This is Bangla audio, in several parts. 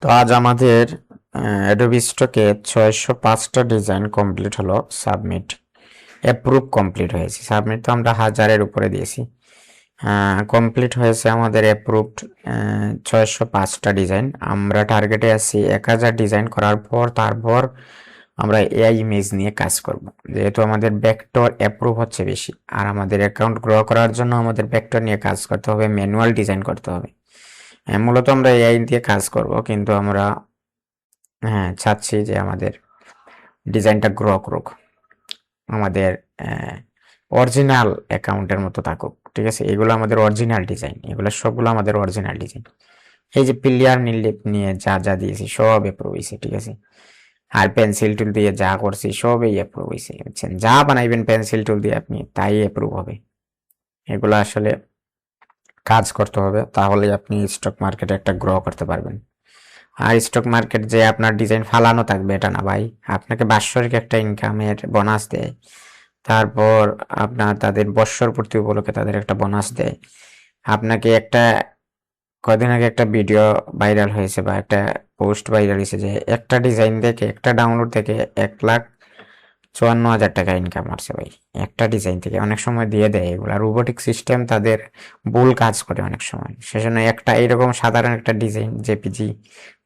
তো আজ আমাদের অ্যাডোবি স্টকে 605টা ডিজাইন কমপ্লিট হলো। সাবমিট অ্যাপ্রুভ কমপ্লিট হয়েছে। সাবমিট তো আমরা হাজারের উপরে দিয়েছি। কমপ্লিট হয়েছে আমাদের অ্যাপ্রুভড 605টা ডিজাইন। আমরা টার্গেটে আছি 1000 ডিজাইন করার পর তারপর আমরা এআই ইমেজ নিয়ে কাজ করব, যেহেতু আমাদের ভেক্টর অ্যাপ্রুভ হচ্ছে বেশি। আর আমাদের অ্যাকাউন্ট গ্রো করার জন্য আমাদের ভেক্টর নিয়ে কাজ করতে হবে, ম্যানুয়াল ডিজাইন করতে হবে। মূলত আমরা এআই দিয়ে কাজ করব, কিন্তু আমরা চাচ্ছি যে আমাদের ডিজাইনটা গ্রো করুক, আমাদের অরিজিনাল অ্যাকাউন্টের মতো থাকুক। ঠিক আছে, এগুলো আমাদের অরিজিনাল ডিজাইন, এগুলো সবগুলো আমাদের অরিজিনাল ডিজাইন। এই যে প্লেয়ার নিয়ে যা যা দিয়েছি সব অ্যাপ্রুভ হয়েছে। ঠিক আছে, আর পেন্সিল টুল দিয়ে যা করছি সবই অ্যাপ্রুভ হয়েছে। বুঝছেন, যা বানাইবেন পেন্সিল টুল দিয়ে আপনি তাই অ্যাপ্রুভ হবে। এগুলো আসলে কাজ করতে হবে, তাহলে আপনি স্টক মার্কেটে একটা গ্রো করতে পারবেন। আর স্টক মার্কেট যে আপনার ডিজাইন ফালানো থাকবে এটা না ভাই, আপনাকে বাৎসরিক একটা ইনকামের বোনাস দেয়। তারপর আপনার তাদের বৎসর পূর্তি উপলক্ষে তাদের একটা বোনাস দেয়। আপনাকে একটা কদিন আগে একটা ভিডিও ভাইরাল হয়েছে বা একটা পোস্ট ভাইরাল হয়েছে যে একটা ডিজাইন দেখে, একটা ডাউনলোড থেকে 1,54,000 টাকা ইনকাম করছে ভাই। একটা ডিজাইন থেকে অনেক সময় দিয়ে দেয় এগুলা, রোবোটিক সিস্টেম তাদের ভুল কাজ করে অনেক সময়। সেজন্য একটা এরকম সাধারণ একটা ডিজাইন জেপিজি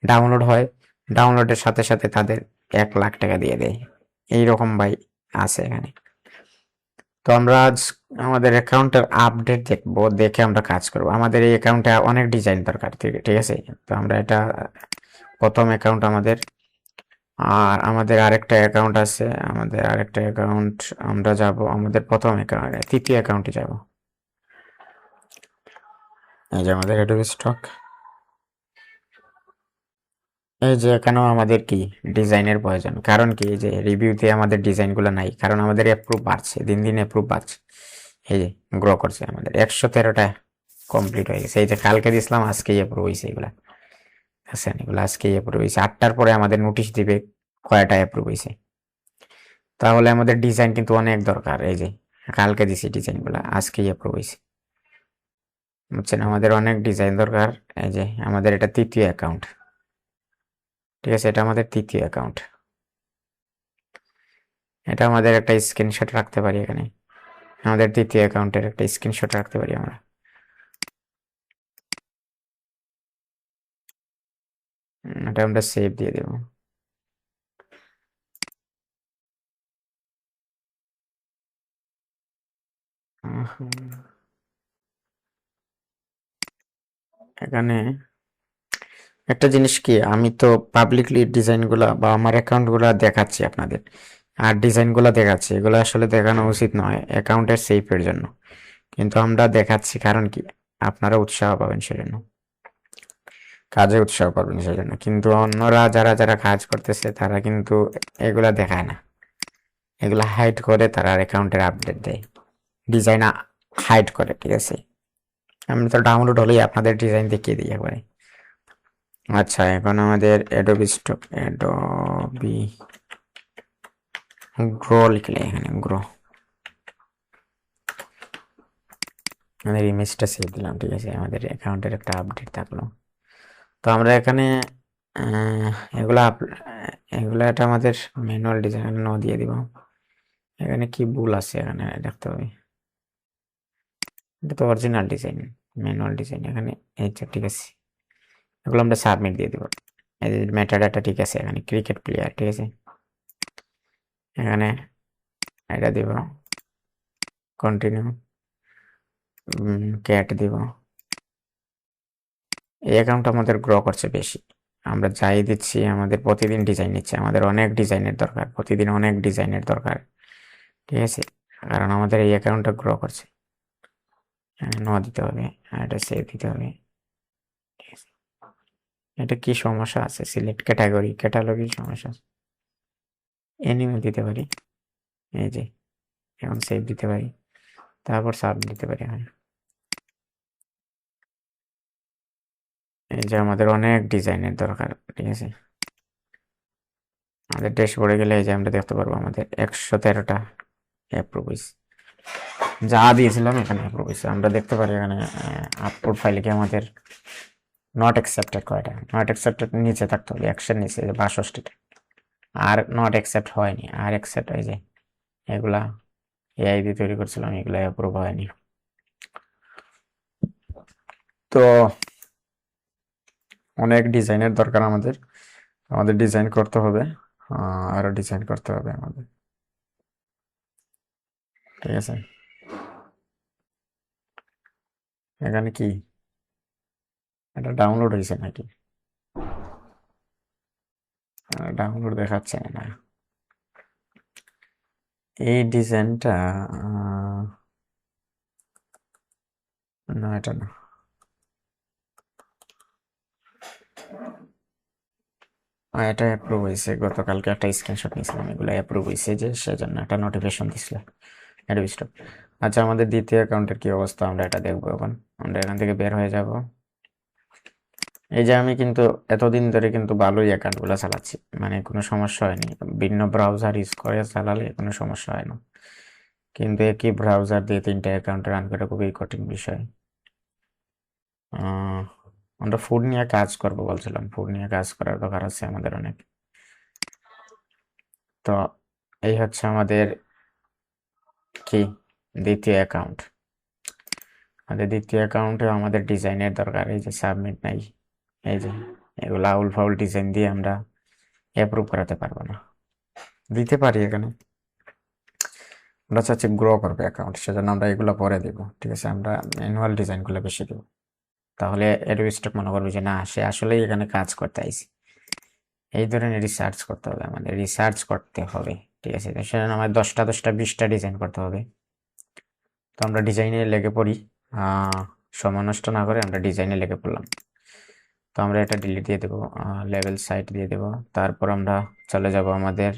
ডাউনলোড হয়, ডাউনলোডের সাথে সাথে তাদের 1,00,000 টাকা দিয়ে দেয়। এইরকম ভাই আছে এখানে। তো আমরা আজ আমাদের অ্যাকাউন্টের আপডেট দেখবো, দেখে আমরা কাজ করব। আমাদের এই অ্যাকাউন্টে অনেক ডিজাইন দরকার, ঠিক আছে। তো আমরা এটা প্রথম অ্যাকাউন্ট আমাদের, আর আমাদের আরেকটা অ্যাকাউন্ট আছে, আমাদের আরেকটা অ্যাকাউন্ট আমরা যাব আমাদের প্রথম অ্যাকাউন্ট, তৃতীয় অ্যাকাউন্টে যাব। এই যে আমাদের অ্যাডোবি স্টক, এই যে এখানেও আমাদের কি ডিজাইনের প্রয়োজন। কারণ কি, এই যে রিভিউতে আমাদের ডিজাইনগুলো নাই, কারণ আমাদের অ্যাপ্রুভ বাড়ছে, দিন দিন অ্যাপ্রুভ বাড়ছে। এই যে গ্রো করছে, আমাদের 113টা কমপ্লিট হয়ে গেছে। এই যে কালকে দিয়েছিলাম, আজকেই অ্যাপ্রুভ হয়েছে এগুলা। আচ্ছা, এগুলো আজকেই অ্যাপ্রুভ হয়েছে। 8টার পরে আমাদের নোটিশ দিবে কয়টা অ্যাপ্রুভ হয়েছে। তাহলে আমাদের ডিজাইন কিন্তু অনেক দরকার। এই যে কালকে দিছি ডিজাইনগুলো, আজকেই অ্যাপ্রুভ হয়েছে। বুঝছেন, আমাদের অনেক ডিজাইন দরকার। এই যে আমাদের এটা তৃতীয় অ্যাকাউন্ট, ঠিক আছে, এটা আমাদের তৃতীয় অ্যাকাউন্ট। এটা আমাদের একটা স্ক্রিনশট রাখতে পারি এখানে, আমাদের তৃতীয় অ্যাকাউন্টের একটা স্ক্রিনশট রাখতে পারি আমরা। এটা আমরা সেভ দিয়ে দেব। এখানে একটা জিনিস কি, আমি তো পাবলিকলি ডিজাইনগুলা বা আমার অ্যাকাউন্টগুলা দেখাচ্ছি আপনাদের, আর ডিজাইনগুলা দেখাচ্ছি, এগুলো আসলে দেখানো উচিত নয় অ্যাকাউন্টের সেফের জন্য, কিন্তু আমরা দেখাচ্ছি কারণ কি, আপনারা উৎসাহ পাবেন সেজন্য, কাজে উৎসাহ পাবেন সেজন্য। কিন্তু অন্যরা যারা যারা কাজ করতেছে তারা কিন্তু এগুলা দেখায় না, এগুলা হাইড করে তারা অ্যাকাউন্টের আপডেট দেয়, ডিজাইন হাইড করে। ঠিক আছে, আমি তো ডাউনলোড হলেই আপনাদের ডিজাইন দেখিয়ে দিই একবারে। আচ্ছা, এখন আমাদের অ্যাডোবি স্টক, অ্যাডোবি গ্রো লিখলে এখানে গ্রো, আমাদের ইমেজটা সেভ দিলাম। ঠিক আছে, আমাদের অ্যাকাউন্টের একটা আপডেট থাকলো। তো আমরা এখানে আহ, এগুলা এগুলা এটা আমাদের ম্যানুয়াল ডিজাইন ন দিয়ে দিব। এখানে কি ভুল আছে এখানে দেখতে হবে, এটা তো অরিজিনাল ডিজাইন, ম্যানুয়াল ডিজাইন এখানে। এই তো ঠিক আছে, এগুলো আমরা সাবমিট দিয়ে দিব। এই যে মেটাডাটা ঠিক আছে, এখানে ক্রিকেট প্লেয়ার, ঠিক আছে, এখানে এটা দিব, কন্টিনিউ, ক্যাট দিব। এই অ্যাকাউন্ট আমাদের গ্রো করছে বেশি, আমরা যাই দিচ্ছি আমাদের প্রতিদিন ডিজাইন নিচ্ছে, আমাদের অনেক ডিজাইনের দরকার, প্রতিদিন অনেক ডিজাইনের দরকার। ঠিক আছে, কারণ আমাদের এই অ্যাকাউন্টটা গ্রো করছে। ন দিতে হবে, আর এটা সেভ দিতে হবে। ঠিক আছে, এটা কি সমস্যা আছে, সিলেক্ট ক্যাটাগরি, ক্যাটালগি সমস্যা আছে। এনিমেল দিতে পারি, এই যে এখন সেভ দিতে পারি, তারপর সাব দিতে পারি। এই যে আমাদের অনেক ডিজাইনের দরকার। ঠিক আছে, আমাদের ড্যাশবোর্ডে গেলে এই যে আমরা দেখতে পারবো আমাদের 113টা অ্যাপ্রুভ হয়েছে, যা দিয়েছিলাম এখানে অ্যাপ্রুভ হয়েছে। আমরা দেখতে পারি এখানে আপলোড ফাইলে কি আমাদের নট অ্যাকসেপ্টেড কয়টা? নট অ্যাকসেপ্টেড নিচে থাকতে হবে, অ্যাকশন নিচে, 62টা। আর নট অ্যাকসেপ্ট হয়নি, আর অ্যাকসেপ্ট হয় যে এগুলা এআই দিয়ে তৈরি করছিলাম, এগুলা অ্যাপ্রুভ হয়নি। তো অনেক ডিজাইনের দরকার আমাদের, আমাদের ডিজাইন করতে হবে, আরো ডিজাইন করতে হবে আমাদের, ঠিক আছে। এখানে কি এটা ডাউনলোড হয়েছে নাকি? ডাউনলোড দেখাচ্ছে না। এই ডিজাইনটা না, এটা না। এটা অ্যাপ্রুভ হয়েছে, গতকালকে একটা স্ক্রিনশট নিয়েছিলাম, এগুলো অ্যাপ্রুভ হয়েছে যে সেজন্য একটা নোটিফিকেশন দিছিল অ্যাডোবি স্টক। আচ্ছা, আমাদের দ্বিতীয় অ্যাকাউন্টের কি অবস্থা আমরা এটা দেখবো এখন। আমরা এখান থেকে বের হয়ে যাব। এই যে আমি কিন্তু এতদিন ধরে কিন্তু ভালোই অ্যাকাউন্টগুলো চালাচ্ছি, মানে কোনো সমস্যা হয়নি, ভিন্ন ব্রাউজার ইউজ করে চালালে কোনো সমস্যা হয় না। কিন্তু একই ব্রাউজার দিয়ে 3টা অ্যাকাউন্ট রান করা খুবই কঠিন বিষয়। আমরা ফুড নিয়ে কাজ করবো বলছিলাম, ফুড নিয়ে কাজ করার দরকার আছে আমাদের অনেক। তো এই হচ্ছে আমাদের কি দ্বিতীয় অ্যাকাউন্ট। আমাদের দ্বিতীয় অ্যাকাউন্টে আমাদের ডিজাইনের দরকার। এই যে সাবমিট নাই, এই যে এগুলো আউল ফাউল ডিজাইন দিয়ে আমরা অ্যাপ্রুভ করাতে পারবো না। দিতে পারি এখানে, আমরা চাচ্ছি গ্রো করবে অ্যাকাউন্ট, সেজন্য আমরা এগুলো পরে দিব, ঠিক আছে। আমরা ম্যানুয়াল ডিজাইনগুলো বেশি দেবো, তাহলে অ্যাডোবি স্টক মনে করবে যে না, সে আসলেই এখানে কাজ করতে আইছে। এই ধরনের রিসার্চ করতে হবে, আমাদের রিসার্চ করতে হবে, ঠিক আছে। তো সেজন্য আমার 10টা 20টা ডিজাইন করতে হবে। তো আমরা ডিজাইনে লেগে পড়ি, সময় নষ্ট না করে আমরা ডিজাইনে লেগে পড়লাম। তো আমরা এটা ডিলিট দিয়ে দেবো, লেভেল সাইট দিয়ে দেবো। তারপর আমরা চলে যাব আমাদের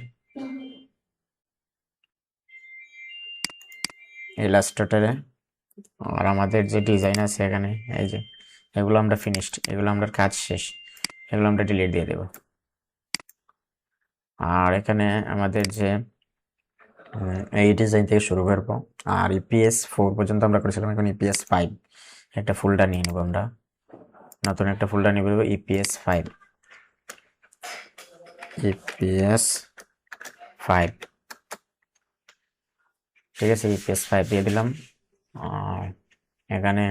ইলাস্ট্রেটরে, আর আমাদের যে ডিজাইন আছে এখানে, এই যে এগুলো আমরা ফিনিশড, এগুলো আমরা কাজ শেষ, এগুলো আমরা ডিলিট দিয়ে দেবো। আর এখানে আমাদের যে এই ডিজাইন থেকে শুরু করবো, আর ইপিএস 4 পর্যন্ত আমরা করেছিলাম, এখন ইপিএস 5 একটা ফোল্ডার নিয়ে নেবো আমরা, নতুন একটা ফোল্ডার নিয়ে নেবো ইপিএস 5, ইপিএস 5, ঠিক আছে। ইপিএস 5 দিয়ে দিলাম। আর এখানে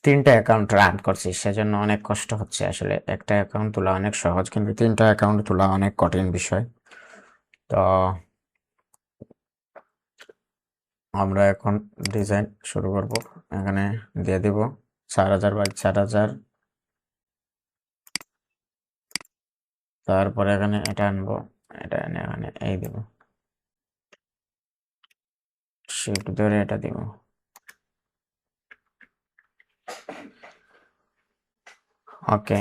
3টা অ্যাকাউন্ট রান করছি, সেজন্য অনেক কষ্ট হচ্ছে আসলে। একটা অ্যাকাউন্ট তোলা অনেক সহজ, কিন্তু 3টা অ্যাকাউন্ট তোলা অনেক কঠিন বিষয়। তো আমরা এখন ডিজাইন শুরু করব, এখানে দিয়ে দিব 4000 বাই 4000। তারপরে এখানে এটা আনবো, এটা এনে এখানে এই দিব, শিফট ধরে এটা দিব। ওকে,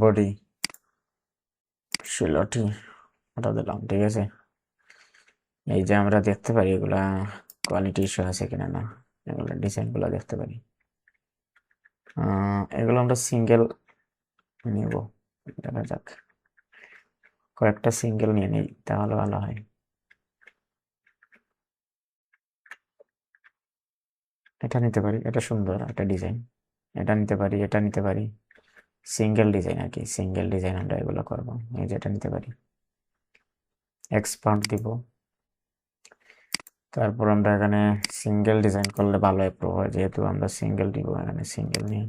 বডি শিলটি ওটা দিলাম, ঠিক আছে। এই যে আমরা দেখতে পারি এগুলা কোয়ালিটি ইস্যু আছে কিনা, না এগুলো ডিজাইনগুলো দেখতে পারি। এগুলো আমরা সিঙ্গেল নিব, দেখা যাক, কয়েকটা সিঙ্গেল নিয়ে নিই তাহলে ভালো হয়। এটা নিতে পারি, এটা সুন্দর একটা ডিজাইন, এটা নিতে পারি, এটা নিতে পারি। সিঙ্গেল ডিজাইন আর কি, সিঙ্গেল ডিজাইন আমরা এগুলো করবো। এই যে এটা নিতে পারি, এক্সপান্ড দিব। তারপর আমরা এখানে সিঙ্গেল ডিজাইন করলে ভালো অ্যাপ্রুভ হয়, যেহেতু আমরা সিঙ্গেল দিব, এখানে সিঙ্গেল নিয়ে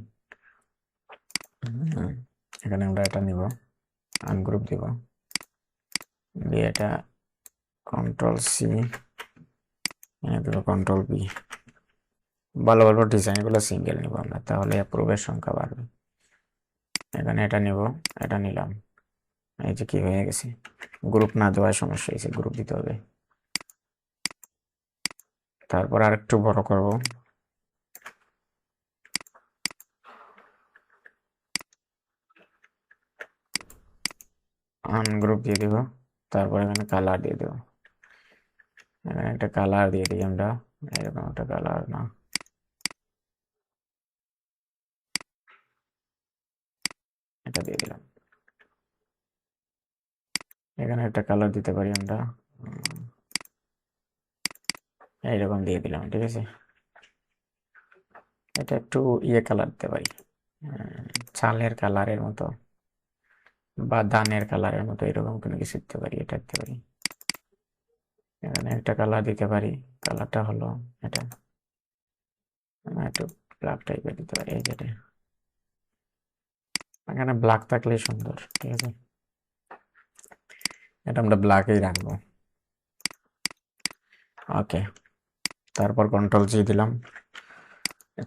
এখানে আমরা এটা নিব, আনগ্রুপ দিব, দিয়ে এটা কন্ট্রোল সি, দেব কন্ট্রোল বি। ভালো ভালো ডিজাইনগুলো সিঙ্গেল নিব আমরা, তাহলে অ্যাপ্রুভের সংখ্যা বাড়বে। এখানে এটা নিব, এটা নিলাম। এই যে কি হয়ে গেছে, গ্রুপ না দেওয়ার সমস্যা হয়েছে, গ্রুপ দিতে হবে। তারপর আর একটু বড় করব, আনগ্রুপ দিয়ে দিব। তারপর এখানে কালার দিয়ে দেব, এখানে একটা কালার দিয়ে দিই আমরা, এরকম একটা কালার না, এটা দিয়ে দিলাম। এখানে একটা কালার দিতে পারি আমরা, এইরকম দিয়ে দিলাম, ঠিক আছে। এটা একটু ইয়ে কালার দিতে পারি, চালের কালারের মতো বা ধানের কালারের মতো, এরকম কোনো কিছু দিতে পারি, এটা দিতে পারি। এখানে একটা কালার দিতে পারি, কালারটা হলো এটা, একটু ব্ল্যাক টাইপের দিতে পারি, এই যেটা। এখানে ব্ল্যাক থাকলেই সুন্দর, ঠিক আছে। এটা আমরা ব্ল্যাকেই রাখবো। ওকে, তারপর কন্ট্রোল জি দিলাম।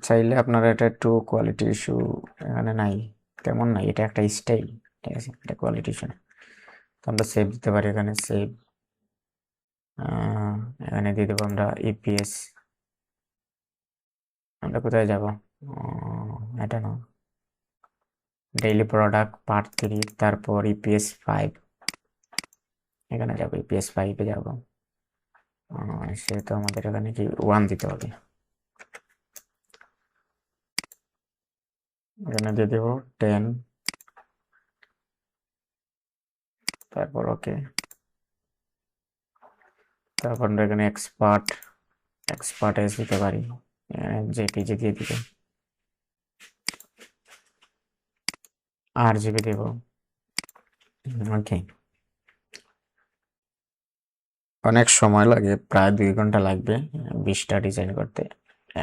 চাইলে আপনারা এটা একটু কোয়ালিটি ইস্যু এখানে নাই, তেমন নাই, এটা একটা স্টাইল, ঠিক আছে, এটা কোয়ালিটি ইস্যু না। তো আমরা সেভ দিতে পারি, এখানে সেভ, এখানে দিয়ে দেবো আমরা ইপিএস। আমরা কোথায় যাব, এটা না, ডেইলি প্রোডাক্ট পার্ট 3, তারপর ইপিএস 5, এখানে যাবো, ইপিএস 5-এ যাবো। সেহেতু আমাদের এখানে কি 1 দিতে হবে, এখানে দিয়ে দেবো 10, তারপর ওকে। তারপর আমরা এখানে এক্সপার্ট এস দিতে পারি, জেপিজি দিয়ে দিবে, RGB দেব। ওকে, অনেক সময় লাগে, প্রায় 2 ঘন্টা লাগবে 20টা ডিজাইন করতে।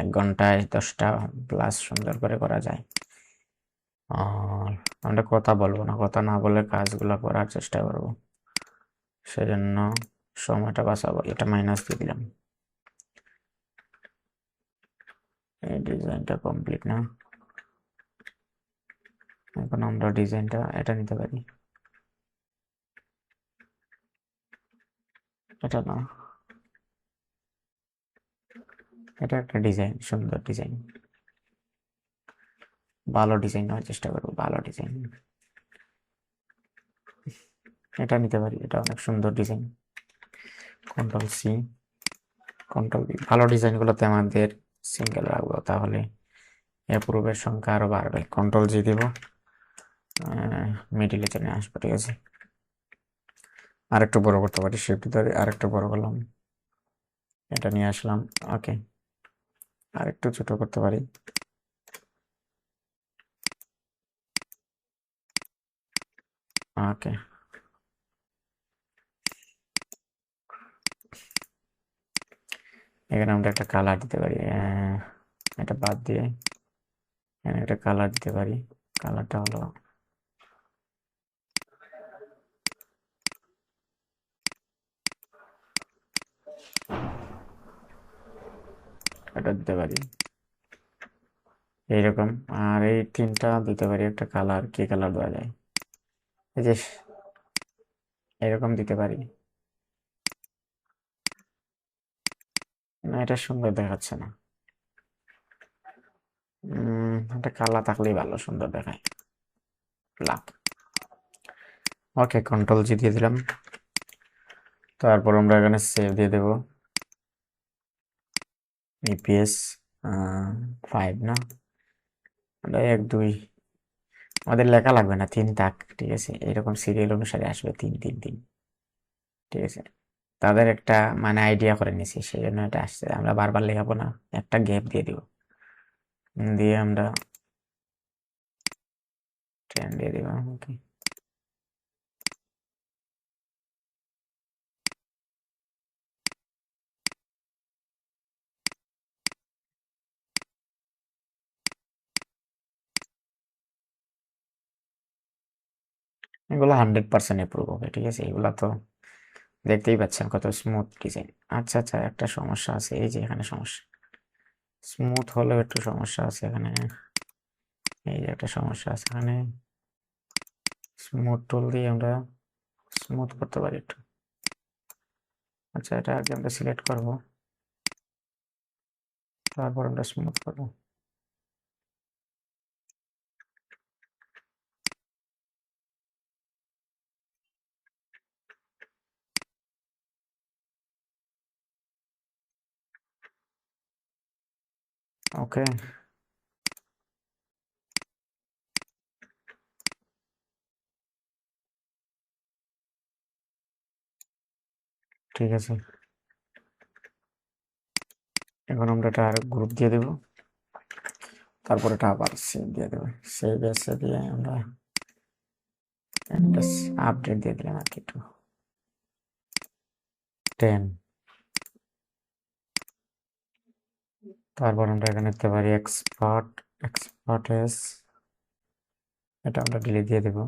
1 ঘন্টায় 10টা প্লাস সুন্দর করে করা যায়। আর আমরা কথা বলবো না, কথা না বলে কাজগুলো করার চেষ্টা করব, সেজন্য সময়টা বাঁচাবো। এটা মাইনাস দিয়ে দিলাম। এই ডিজাইনটা কমপ্লিট না, এখন আমরা ডিজাইনটা এটা নিতে পারি, এটা না, এটা একটা ডিজাইন, সুন্দর ডিজাইন, ভালো ডিজাইন নেওয়ার চেষ্টা করবো, ভালো ডিজাইন। এটা নিতে পারি, এটা অনেক সুন্দর design. Control C, control B. ভালো ডিজাইনগুলোতে আমাদের সিঙ্গেল রাখবো, তাহলে অ্যাপ্রুভের সংখ্যা আরো বাড়বে। কন্ট্রোল জি দিব, মিডিলে চলে আসবো, ঠিক আছে। আরেকটু বড় করতে পারি, শিফট ধরে আরেকটু বড় করলাম, এটা নিয়ে আসলাম। ওকে, আরেকটু ছোট করতে পারি, ওকে। এখানে আমরা একটা কালার দিতে পারি, এটা বাদ দিয়ে এখানে একটা কালার দিতে পারি, কালারটা হলো এটা দিতে পারি এইরকম। আর এই 3টা দিতে পারি একটা কালার, কি কালার দেওয়া যায়, এই যে এরকম দিতে পারি। না, এটা সুন্দর দেখাচ্ছে না, একটা কালার থাকলেই ভালো, সুন্দর দেখায়, ব্ল্যাক। ওকে, কন্ট্রোল জি দিয়ে দিলাম। তারপর আমরা এখানে সেভ দিয়ে দেব, ইপিএস 5 না, আমরা 1 2, আমাদের লেখা লাগবে না, 3 তাক, ঠিক আছে, এরকম সিরিয়াল অনুসারে আসবে, 3 3 3, ঠিক আছে। তাদের একটা মানে আইডিয়া করে নিছি, সেই জন্য এটা আসছে, আমরা বারবার লেখাবো না, একটা গ্যাপ দিয়ে দিব, দিয়ে আমরা 10 দিয়ে দিব। ওকে, এগুলো 100% অ্যাপ্রুভ হবে, ঠিক আছে। এগুলো তো দেখতেই পাচ্ছেন কত স্মুথ ডিজাইন। আচ্ছা আচ্ছা, একটা সমস্যা আছে, এই যে এখানে সমস্যা, স্মুথ হলেও একটু সমস্যা আছে এখানে, এই যে একটা সমস্যা আছে এখানে। স্মুথ টুল দিয়ে আমরা স্মুথ করতে পারি একটু। আচ্ছা, এটা আগে আমরা সিলেক্ট করব, তারপর আমরা স্মুথ করব। ওকে, ঠিক আছে, এখন আমরা এটা আর গ্রুপ দিয়ে দেব, তারপর এটা আবার সেভ দিয়ে দেবো। সেভ এসে দিয়ে আমরা একটা আপডেট দিয়ে দিলাম আর কি, একটু 10। তারপর আমরা এখানে দিতে পারি এক্সপার্ট এস, এটা আমরা ডিলিট দিয়ে দেব।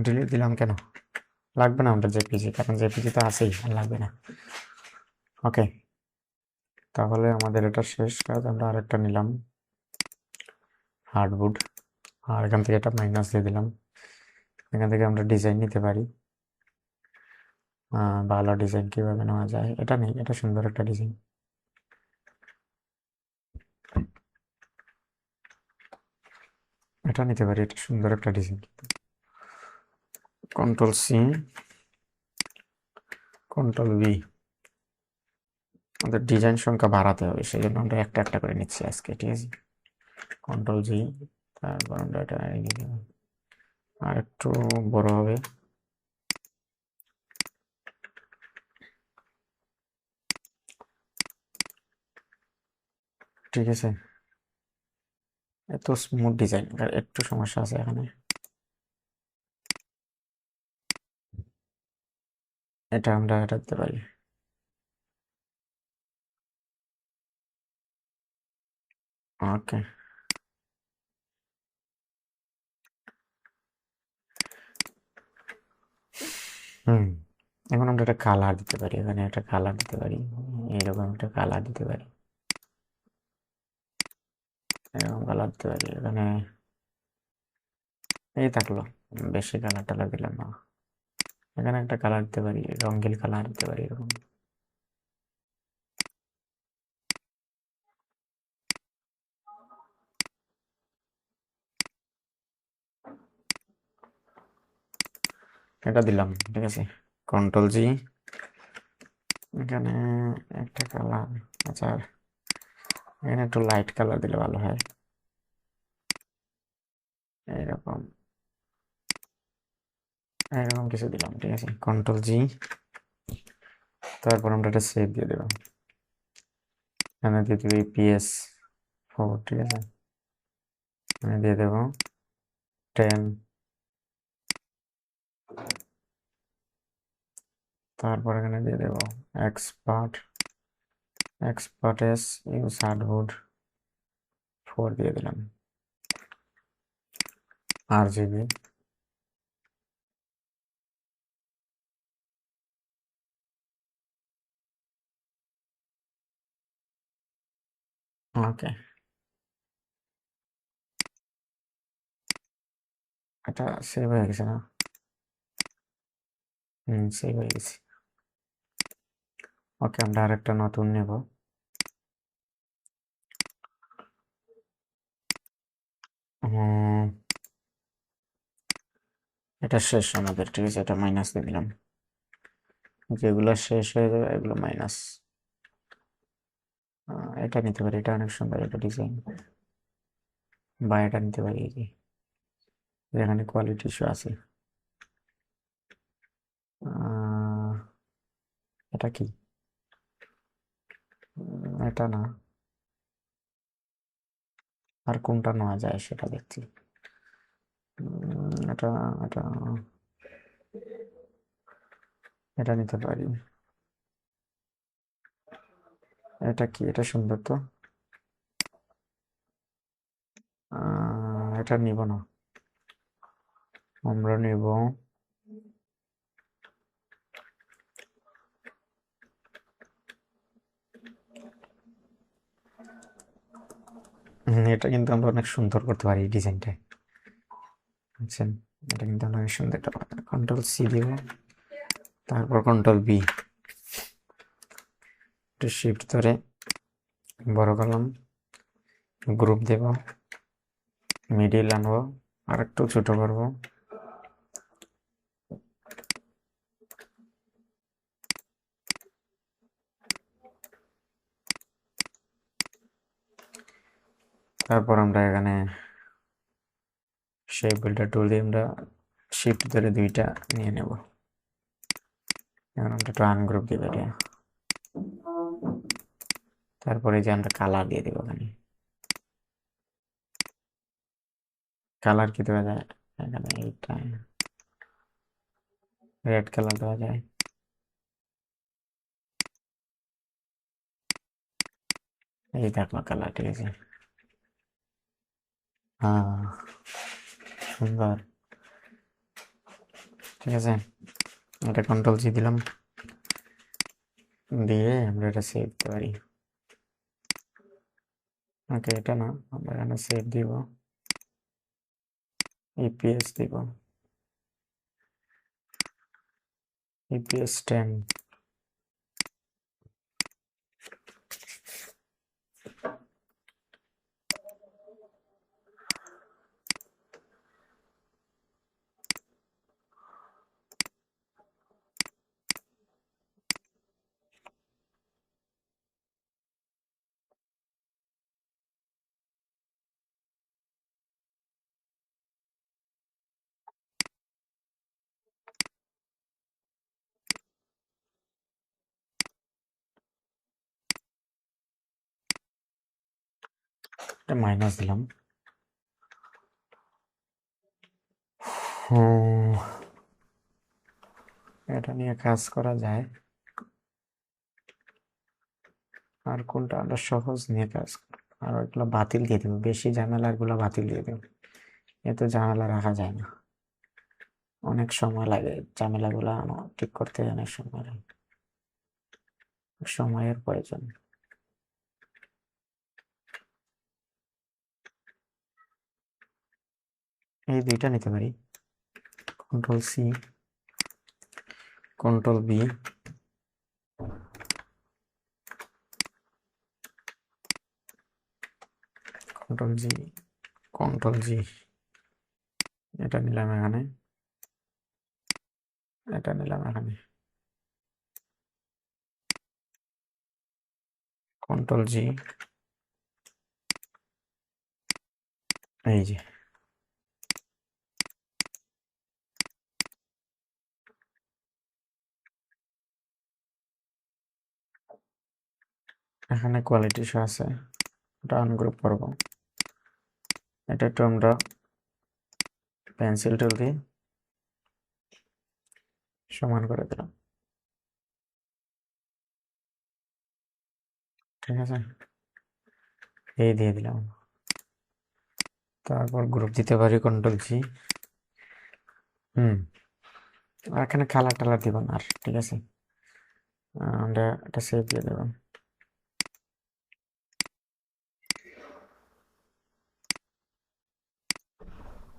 ডিলিট দিলাম কেন, লাগবে না আমরা জেপিজি, কারণ জেপিজি তো আছেই, আর লাগবে না। ওকে, তাহলে আমাদের এটা শেষ কাজ। আমরা আরেকটা নিলাম হার্ডউড, আর এখান থেকে এটা মাইনাস দিয়ে দিলাম। এখান থেকে আমরা ডিজাইন নিতে পারি। ভালো ডিজাইন কিভাবে নেওয়া যায়, এটা নেই, এটা সুন্দর একটা ডিজাইন। এটা নিতে পারি, এটা সুন্দর একটা design. Control C, control V, আমাদের ডিজাইন সংখ্যা বাড়াতে হবে, সেই জন্য আমরা একটা একটা করে নিচ্ছি আজকে, ঠিক আছে। কন্ট্রোল জি, তারপর আমরা এটা আর একটু বড় হবে। ঠিক আছে, এত স্মুথ ডিজাইন, একটু সমস্যা আছে এখানে। এটা আমরা এটা দিতে পারি। ওকে, হুম, এখন আমরা একটা কালার দিতে পারি, এখানে একটা কালার দিতে পারি, এইরকম একটা কালার দিতে পারি, এরকম কালার দিতে পারি। এখানে এই থাকলো, বেশি কালার টালার দিলাম না। এখানে একটা কালার দিতে পারি, রঙিন কালার দিতে পারি এরকম। এটা দিলাম, ঠিক আছে। কন্ট্রোল জি, এখানে একটা কালার, আচ্ছা এখানে একটু লাইট কালার দিলে ভালো হয়, এইরকম এরকম কিছু দিলাম, ঠিক আছে। কন্ট্রোল জি, তারপর আমরা এটা সেভ দিয়ে দেবো। এখানে দিয়ে দেবো PS4, ঠিক আছে। এখানে দিয়ে দেবো 10, তারপর এখানে দিয়ে দেবো expert expert S use hardwood 4 দিয়ে দিলাম, RGB। ওকে, এটা সেভ হয়ে গেছে না? সেভ হয়ে গেছে। ওকে, আমরা আরেকটা নতুন নেব। এটা শেষ আমাদের, ঠিক আছে, এটা মাইনাস দিয়ে দিলাম। যেগুলো শেষ হয়ে যাবে এগুলো মাইনাস। এটা নিতে পারি, এটা অনেক সুন্দর একটা ডিজাইন। বা এটা নিতে পারি, এই যে যেখানে কোয়ালিটি ইস্যু আছে। এটা কি, এটা না, আর কোনটা নেওয়া যায় সেটা দেখছি। এটা এটা এটা নিতে পারি। এটা কি, এটা সুন্দর তো, এটা নিব না, আমরা নিব এটা, কিন্তু আমরা অনেক সুন্দর করতে পারি এই ডিজাইনটা, বুঝছেন। এটা কিন্তু আমরা অনেক সুন্দর একটা, কন্ট্রোল সি দিব, তারপর কন্ট্রোল বি, একটু শিফট ধরে বড় করলাম, গ্রুপ দেব, মিডিল আনবো, আর একটু ছোট করব। তারপর আমরা এখানে সেই বিল্ডার টুল দিয়ে আমরা শিফট ধরে দুইটা নিয়ে নেব। এখন আমরা একটু আনগ্রুপ দিব এটা, তারপরে যে আমরা কালার দিয়ে দেবো। এখানে কালার কি দেওয়া যায়? এখানে এইটা রেড কালার দেওয়া যায়। এই দেখো কালার, ঠিক আছে। হ্যাঁ, সুন্দর, ঠিক আছে। এটা কন্ট্রোল জি দিলাম, দিয়ে আমরা এটা সেভ দিতে পারি। ওকে, এটা না, আমরা এখানে সেভ দিব, ইপিএস দিব, ইপিএস 10। এটা মাইনাস দিলাম। এটা নিয়ে কাজ করা যায়। আর কোনটা আমরা সহজ নিয়ে কাজ করব, আর ওইগুলো বাতিল দিয়ে দেবো, বেশি ঝামেলার গুলো বাতিল দিয়ে দেবো। এত ঝামেলা রাখা যায় না, অনেক সময় লাগে ঝামেলাগুলো ঠিক করতে, অনেক সময় লাগে, সময়ের প্রয়োজন। এই দুইটা নিতে পারি, control C, control B, control G, control G. এটা নিলাম এখানে, এটা নিলাম এখানে, কন্ট্রোল জি, এই যে এখানে কোয়ালিটি শো আছে, ওটা আনগ্রুপ করব। এটা একটু আমরা পেন্সিল টুল দিয়ে সমান করে দিলাম, ঠিক আছে। এই দিয়ে দিলাম, তারপর গ্রুপ দিতে পারি কন্ট্রোল জি। আর এখানে কালার টালার দিব না আর, ঠিক আছে। আমরা এটা সেভ দিয়ে দেব।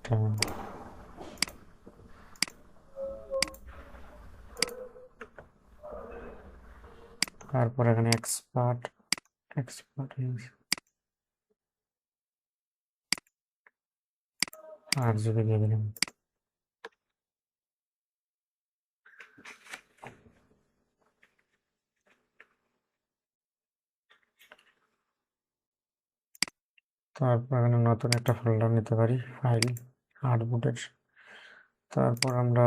কেমন? তারপর এখানে এক্সপার্ট, এক্সপার্ট আর যদি দিয়ে দিলাম। তারপর এখানে নতুন একটা ফোল্ডার নিতে পারি, ফাইল, আর্টবোর্ডের। তারপর আমরা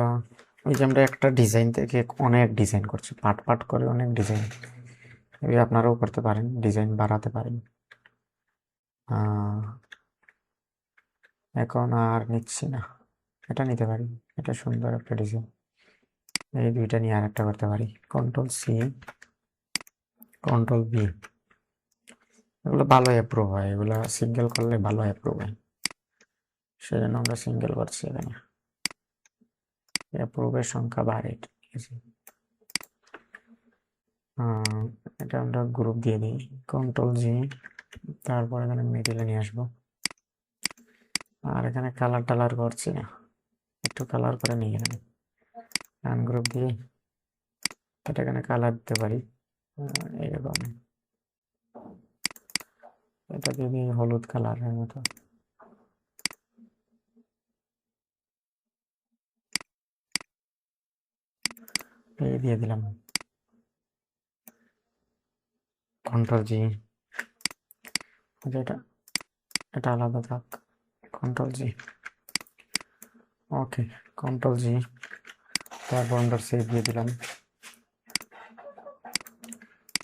ওই যে আমরা একটা ডিজাইন থেকে অনেক ডিজাইন করছি, পার্ট পার্ট করে অনেক ডিজাইন, এই আপনারাও করতে পারেন, ডিজাইন বাড়াতে পারেন। এখন আর নিচ্ছি না, এটা নিতে পারি, এটা সুন্দর একটা ডিজাইন। এই দুইটা নিয়ে আর একটা করতে পারি, কন্ট্রোল সি, কন্ট্রোল বি। এগুলো ভালো অ্যাপ্রুভ হয়, এগুলো সিঙ্গেল করলে ভালো অ্যাপ্রুভ হয়, সেজন্য আমরা সিঙ্গেল করছি। এখানে অ্যাপ্রুভের সংখ্যা বাড়ে, ঠিক আছে। এটা আমরা গ্রুপ দিয়ে দিই, কন্ট্রোল জি, তারপর এখানে মিডিলে নিয়ে আসবো। আর এখানে কালার টালার করছি না, একটু কালার করে নিই এখানে, আনগ্রুপ দিয়ে এটা এখানে কালার দিতে পারি এরকম, এটা দিয়ে দিই হলুদ কালারের মতো। এই দিয়ে দিলাম, কন্ট্রোল জি, এটা এটা আলাদা থাক, কন্ট্রোল জি। ওকে, কন্ট্রোল জি, তারপর আমরা সেভ দিয়ে দিলাম।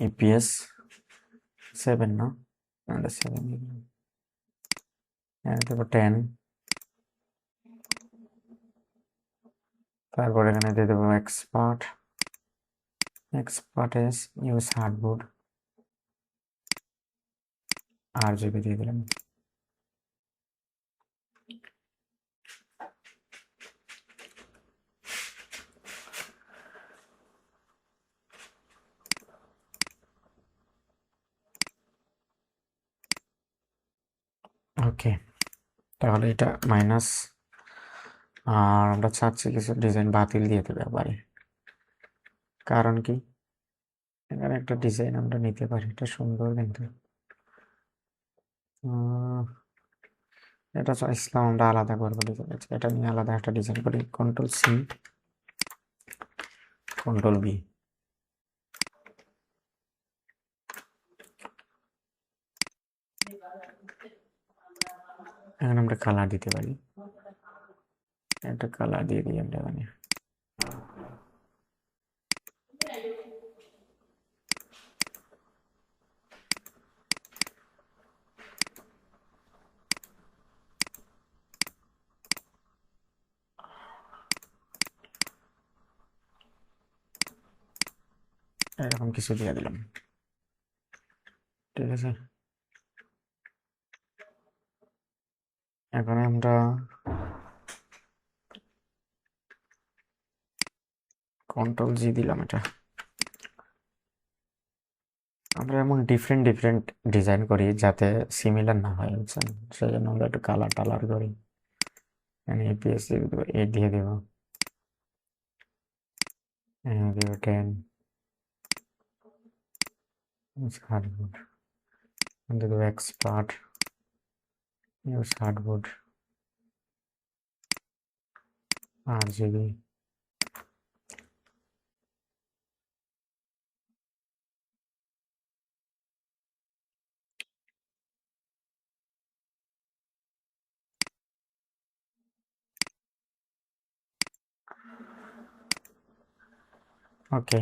ইপিএস 7 না, আমরা 7 দিয়ে দিলাম, তারপর 10, তারপর এখানে দিয়ে দেবো expert S use hardboard RGB দিয়ে দিলাম। ওকে, তাহলে এটা মাইনাস, আর আমরা চাচ্ছি কিছু ডিজাইন বাতিল দিয়ে দেবে একবারে। কারণ কি, এখানে একটা ডিজাইন আমরা নিতে পারি, এটা সুন্দর কিন্তু এটা চাইছিলাম আমরা আলাদা করবো ডিজাইন, এটা নিয়ে আলাদা একটা ডিজাইন করি। কন্ট্রোল সি, কন্ট্রোল বি, এখানে আমরা কালার দিতে পারি, একটা কালার দিয়ে দিই আমরা এখানে। এরকম কিছু দিয়ে দিলাম, ঠিক আছে। এখন আমরা কন্ট্রোল জি দিলাম। এটা আমরা এমন ডিফারেন্ট ডিফারেন্ট ডিজাইন করি যাতে সিমিলার না হয়, বুঝছেন? সেই জন্য আমরা একটু কালার টালার করি। এখানে এপিএস দিয়ে দেবো, দেবো 10, হার্ডবোর্ড দিয়ে দেবো এক্সপার্ট ইউজ হার্ডবোর্ড RGB। ওকে,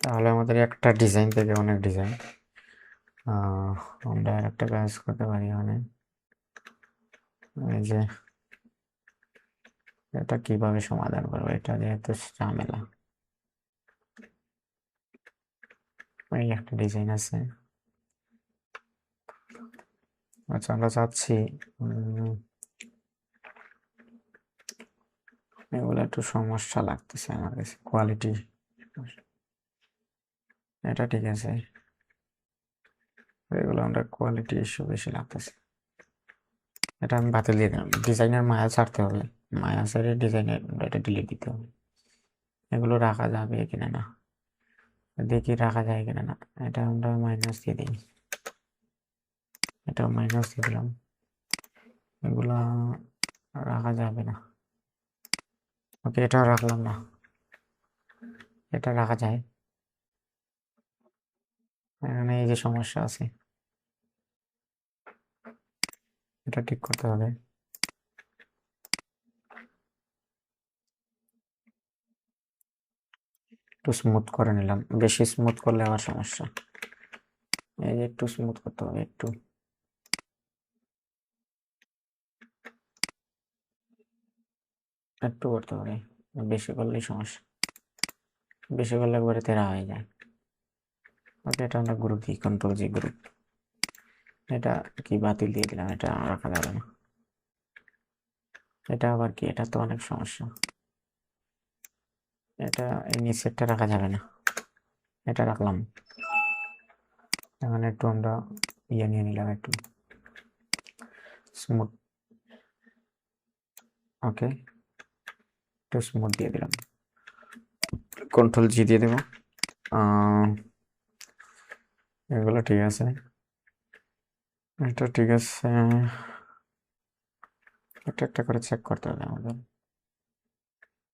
তাহলে আমাদের একটা ডিজাইন থেকে অনেক ডিজাইন, আমরা একটা কাজ করতে পারি। মানে এই যে এটা কিভাবে সমাধান করবো, এটা যেহেতু ঝামেলা। এই একটা ডিজাইন আছে, আচ্ছা আমরা চাচ্ছি এগুলো একটু সমস্যা লাগতেছে আমার কাছে, কোয়ালিটি। এটা ঠিক আছে, এগুলো আমরা কোয়ালিটি ইস্যু বেশি লাগতেছে, এটা আমি বাতিল দিয়ে দিলাম। ডিজাইনের মায়া ছাড়তে হবে, মায়া ছেড়ে ডিজাইনের এটা ডিলিট দিতে হবে। এগুলো রাখা যাবে কিনা না দেখি, রাখা যায় কিনা না। এটা আমরা মাইনাস দিয়ে দিই, এটা মাইনাস দিয়ে দিলাম। এগুলা রাখা যাবে না, ওকে এটাও রাখলাম না, এটা রাখা যায়। এখানে এই যে সমস্যা আছে, এটা ঠিক করতে হবে। একটু স্মুথ করে নিলাম, বেশি স্মুথ করলে আবার সমস্যা। এই যে একটু স্মুথ করতে হবে, একটু একটু করতে হবে, বেশি করলেই সমস্যা, বেশি করলে একবারে তেরা হয়ে যায়। ওকে, এটা আমরা গ্রুপ দিই, কন্ট্রোল জি গ্রুপ। এটা কি বাতিল দিয়ে দিলাম, এটা রাখা যাবে না। এটা আবার কি, এটা তো অনেক সমস্যা, এটা এই নিচেরটা রাখা যাবে না, এটা রাখলাম। এখানে একটু আমরা ইয়ে নিয়ে নিলাম, একটু স্মুথ। ওকে, একটু স্মুথ দিয়ে দিলাম, কন্ট্রোল জি দিয়ে দেবো। এগুলো ঠিক আছে, এটা ঠিক আছে। একটা একটা করে চেক করতে হবে আমাদের,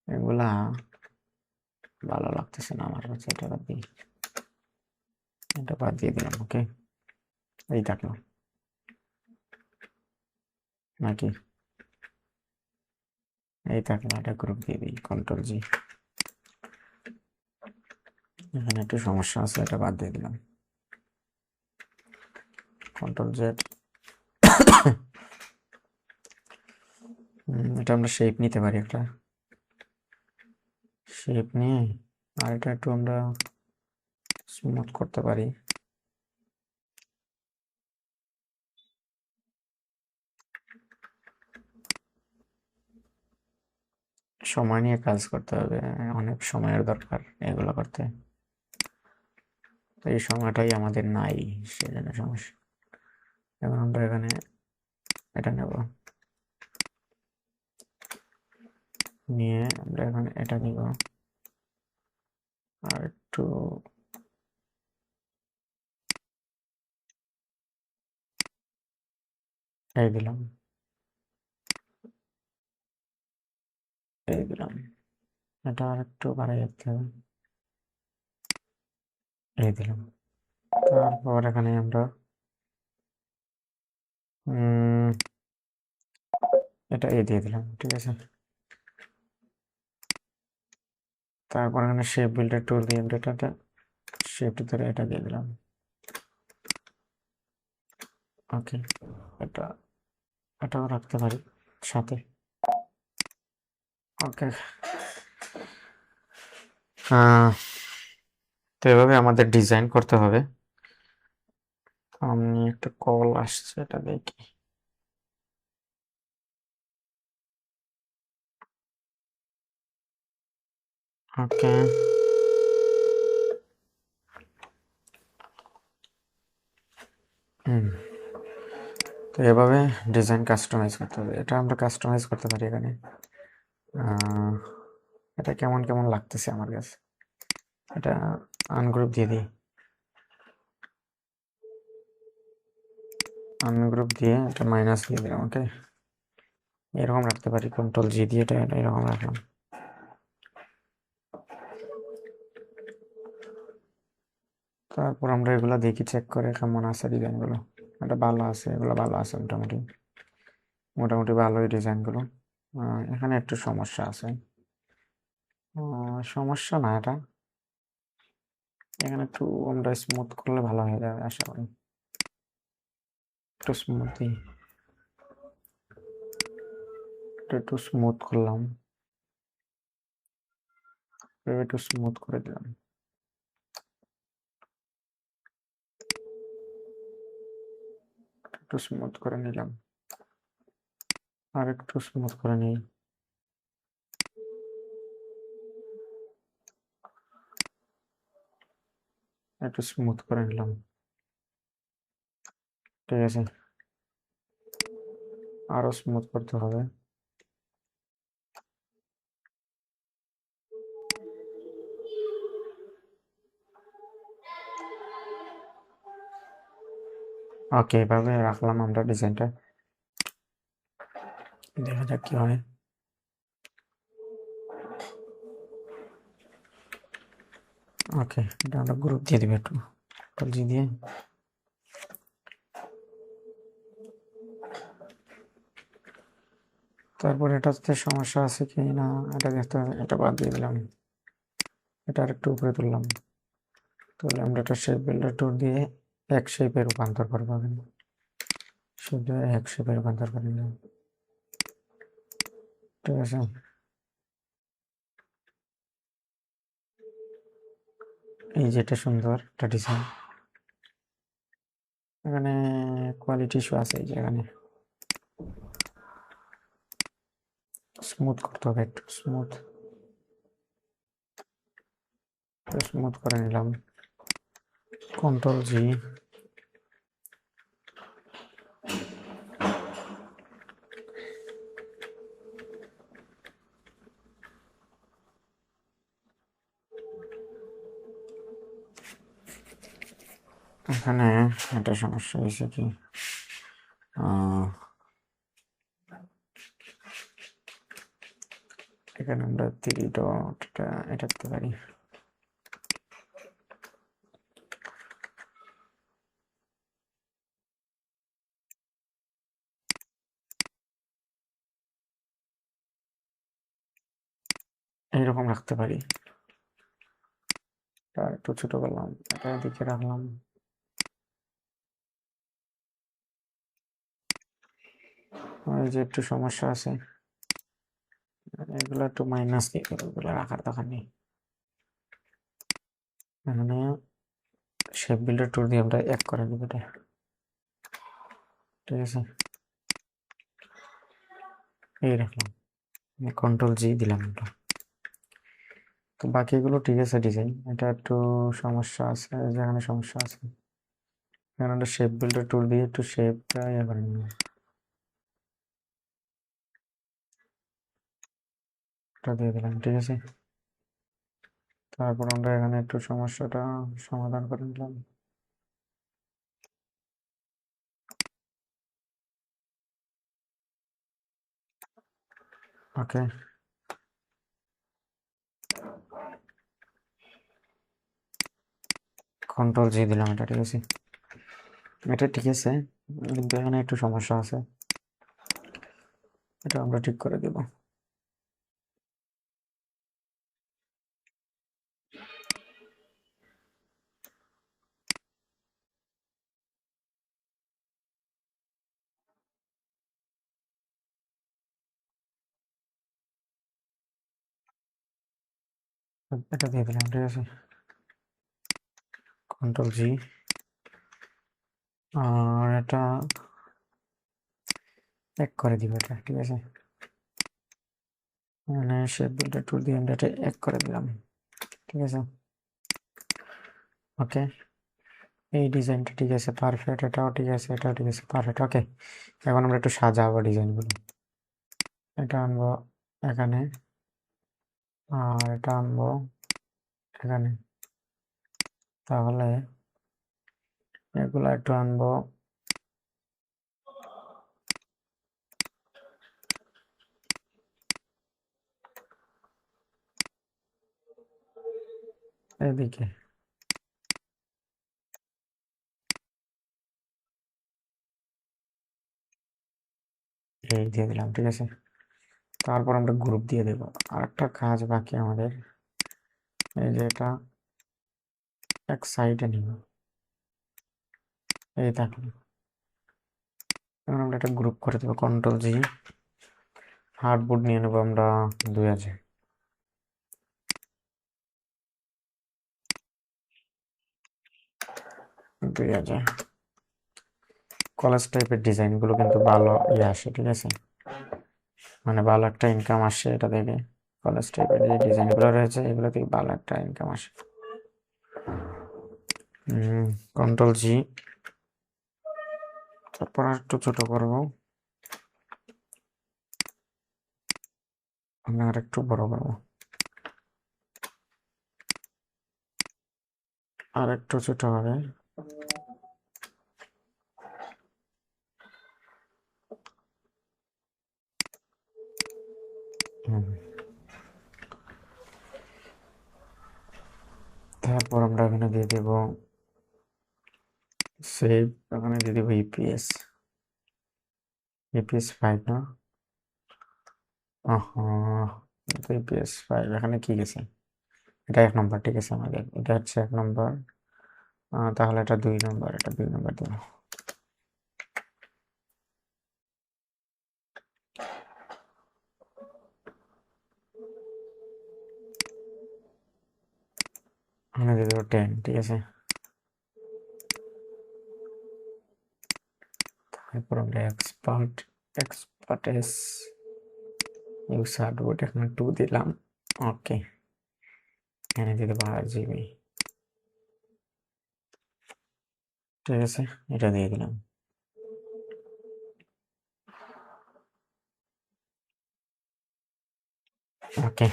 এগুলা ভালো লাগতেছে না আমার কাছে, এটা বাদ দিই, এটা বাদ দিয়ে দিলাম। ওকে, এই থাকলো নাকি? এই থাকলো, এটা গ্রুপ দিয়ে দিই, কন্ট্রোল জি। এখানে একটু সমস্যা আছে, এটা বাদ দিয়ে দিলাম, কন্ট্রোল জেড। এটা আমরা শেপ নিতে পারি, একটা শেপ নিয়ে আর এটা একটু আমরা স্মুথ করতে পারি। সময় নিয়ে কাজ করতে হবে, অনেক সময়ের দরকার এগুলো করতে, তো এই সময়টাই আমাদের নাই, সেজন্য সমস্যা। এখন আমরা এখানে এটা নেব, নিয়ে আমরা এখন এটা নিব, আর একটু এই দিলাম, এই দিলাম, এটা আর একটু বাড়াই যেতে হবে, এই দিলাম। তারপর এখানে আমরা এটা এই দিয়ে দিলাম, ঠিক আছে। তারপর এখানে শেপ বিল্ডার টুল দিয়ে আমরা এটা শেপ ধরে এটা দিয়ে দিলাম, ওকে। এটা এটাও রাখতে পারি সাথে, ওকে। তো এভাবে আমাদের ডিজাইন করতে হবে। আমি একটা কল আসছে, এটা দেখি। ওকে, তো এভাবে ডিজাইন কাস্টমাইজ করতে হবে, এটা আমরা কাস্টমাইজ করতে পারি এখানে। এটা কেমন কেমন লাগতেছে আমার কাছে, এটা আনগ্রুপ দিয়ে দিই, আনগ্রুপ দিয়ে এটা মাইনাস দিয়ে দিলাম, ওকে। এরকম রাখতে পারি, কন্ট্রোল জি দিয়ে এটা এরকম রাখলাম। তারপর আমরা এগুলো দেখি, চেক করে কেমন আছে ডিজাইনগুলো, এটা ভালো আছে, এগুলো ভালো আছে, মোটামুটি মোটামুটি ভালোই ডিজাইনগুলো। এখানে একটু সমস্যা আছে, সমস্যা না এটা, এখানে একটু আমরা স্মুথ করলে ভালো হয়ে যাবে আশা করি, একটু স্মুথ দিই, একটু স্মুথ করলাম, একটু স্মুথ করে দিলাম, একটু স্মুথ করে নিলাম, আর একটু স্মুথ করে নিই, একটু স্মুথ করে নিলাম, ঠিক আছে। আরো স্মুথ করতে হবে, ওকে। এভাবে রাখলাম আমরা ডিজাইনটা, দেখা যাক কি হয়। ওকে, এটা আমরা গ্রুপ দিয়ে দিবে একটু, জি দিয়ে। তারপর এটাতে সমস্যা আছে কি না এটা দেখতে হবে, এটা বাদ দিয়ে দিলাম, এটা আর একটু উপরে তুললাম, তুলে আমরা এটা শেপ বিল্ডার টুল দিয়ে এক শেপে রূপান্তর করবো, শুধু এক শেপে রূপান্তর করে নিলাম, ঠিক আছে। এই যেটা সুন্দর একটা ডিজাইন, এখানে কোয়ালিটি ইস্যু আছে, এই যে এখানে স্মুথ করতে হবে, একটু স্মুথ স্মুথ করে নিলাম, কন্ট্রোল জি। এখানে একটা সমস্যা হয়েছে কি, এখানে আমরা 3 ডট এটা করতে পারি, এইরকম রাখতে পারি। এটা একটু ছোট করলাম, এটা এদিকে রাখলাম। ওই যে একটু সমস্যা আছে, এগুলো একটু মাইনাস দিয়ে দেবো, এগুলো রাখার দরকার নেই। এখানে শেপ বিল্ডার টুল দিয়ে আমরা এক করে দেবো এটা, ঠিক আছে। এই রাখলাম, কন্ট্রোল জি দিলাম এটা। তো বাকিগুলো ঠিক আছে ডিজাইন, এটা একটু সমস্যা আছে, যেখানে সমস্যা আছে এখানে একটা শেপ বিল্ডার টুল দিয়ে একটু শেপটা ইয়ে করে নিব, এটা দিয়ে দিলাম, ঠিক আছে। তারপর আমরা এখানে একটু সমস্যাটা সমাধান করে নিলাম। ওকে, কন্ট্রোল জি দিলাম এটা, ঠিক আছে। এটা ঠিক আছে, কিন্তু এখানে একটু সমস্যা আছে, এটা আমরা ঠিক করে দেব। এটা দিয়ে দিলাম, ঠিক আছে। কন্ট্রোল জি, আর এটা এক করে দিব এটা, ঠিক আছে। মানে শেপ বিল্ডার টুল দিয়ে আমরা এটা এক করে দিলাম, ঠিক আছে। ওকে, এই ডিজাইনটা ঠিক আছে, পারফেক্ট। এটাও ঠিক আছে, এটাও ঠিক আছে, পারফেক্ট। ওকে, এখন আমরা একটু সাজাবো ডিজাইনগুলো। এটা আনবো এখানে, আর এটা আনবো এখানে। তাহলে এগুলো একটু আনবো এদিকে, এই দিয়ে দিলাম, ঠিক আছে। তারপর আমরা গ্রুপ দিয়ে দেব। আর একটা কাজ বাকি আমাদের, এই যে এটা এক সাইডে নিব, এই থাকলো। এখন আমরা একটা গ্রুপ করে দেবো, কন্ট্রোল জি। হার্ডবোর্ড নিয়ে নেবো আমরা 2000, 2000। কলেজ টাইপের ডিজাইনগুলো কিন্তু ভালো ইয়ে আসে, ঠিক আছে। মানে ভালো একটা ইনকাম আসে এটা থেকে। কলেজ টাইপের যে ডিজাইনগুলো রয়েছে এগুলো থেকে ভালো একটা ইনকাম আসে। কন্ট্রোল জি, তারপর আর একটু ছোট করবো, আমি আর একটু বড় করবো, আর একটু ছোট হবে। হুম, তারপর আমরা এখানে দিয়ে দেব সেভ, এখানে দিয়ে দেবো ইপিএস, ইপিএস 5 না, ইপিএস 5 এখানে কি গেছে, এটা 1 নম্বর, ঠিক আছে। আমাদের এটা হচ্ছে 1 নম্বর, তাহলে এটা 2 নম্বর, এটা 2 নম্বর দেবো। এখানে দিয়ে দেবো 10, ঠিক আছে। তারপর আমরা এক্সপার্টেস ইউজ হার্ডবোর্ড, এখানে 2 দিলাম। ওকে, এখানে দিয়ে দেবো RGB, ঠিক আছে। এটা দিয়ে দিলাম। ওকে,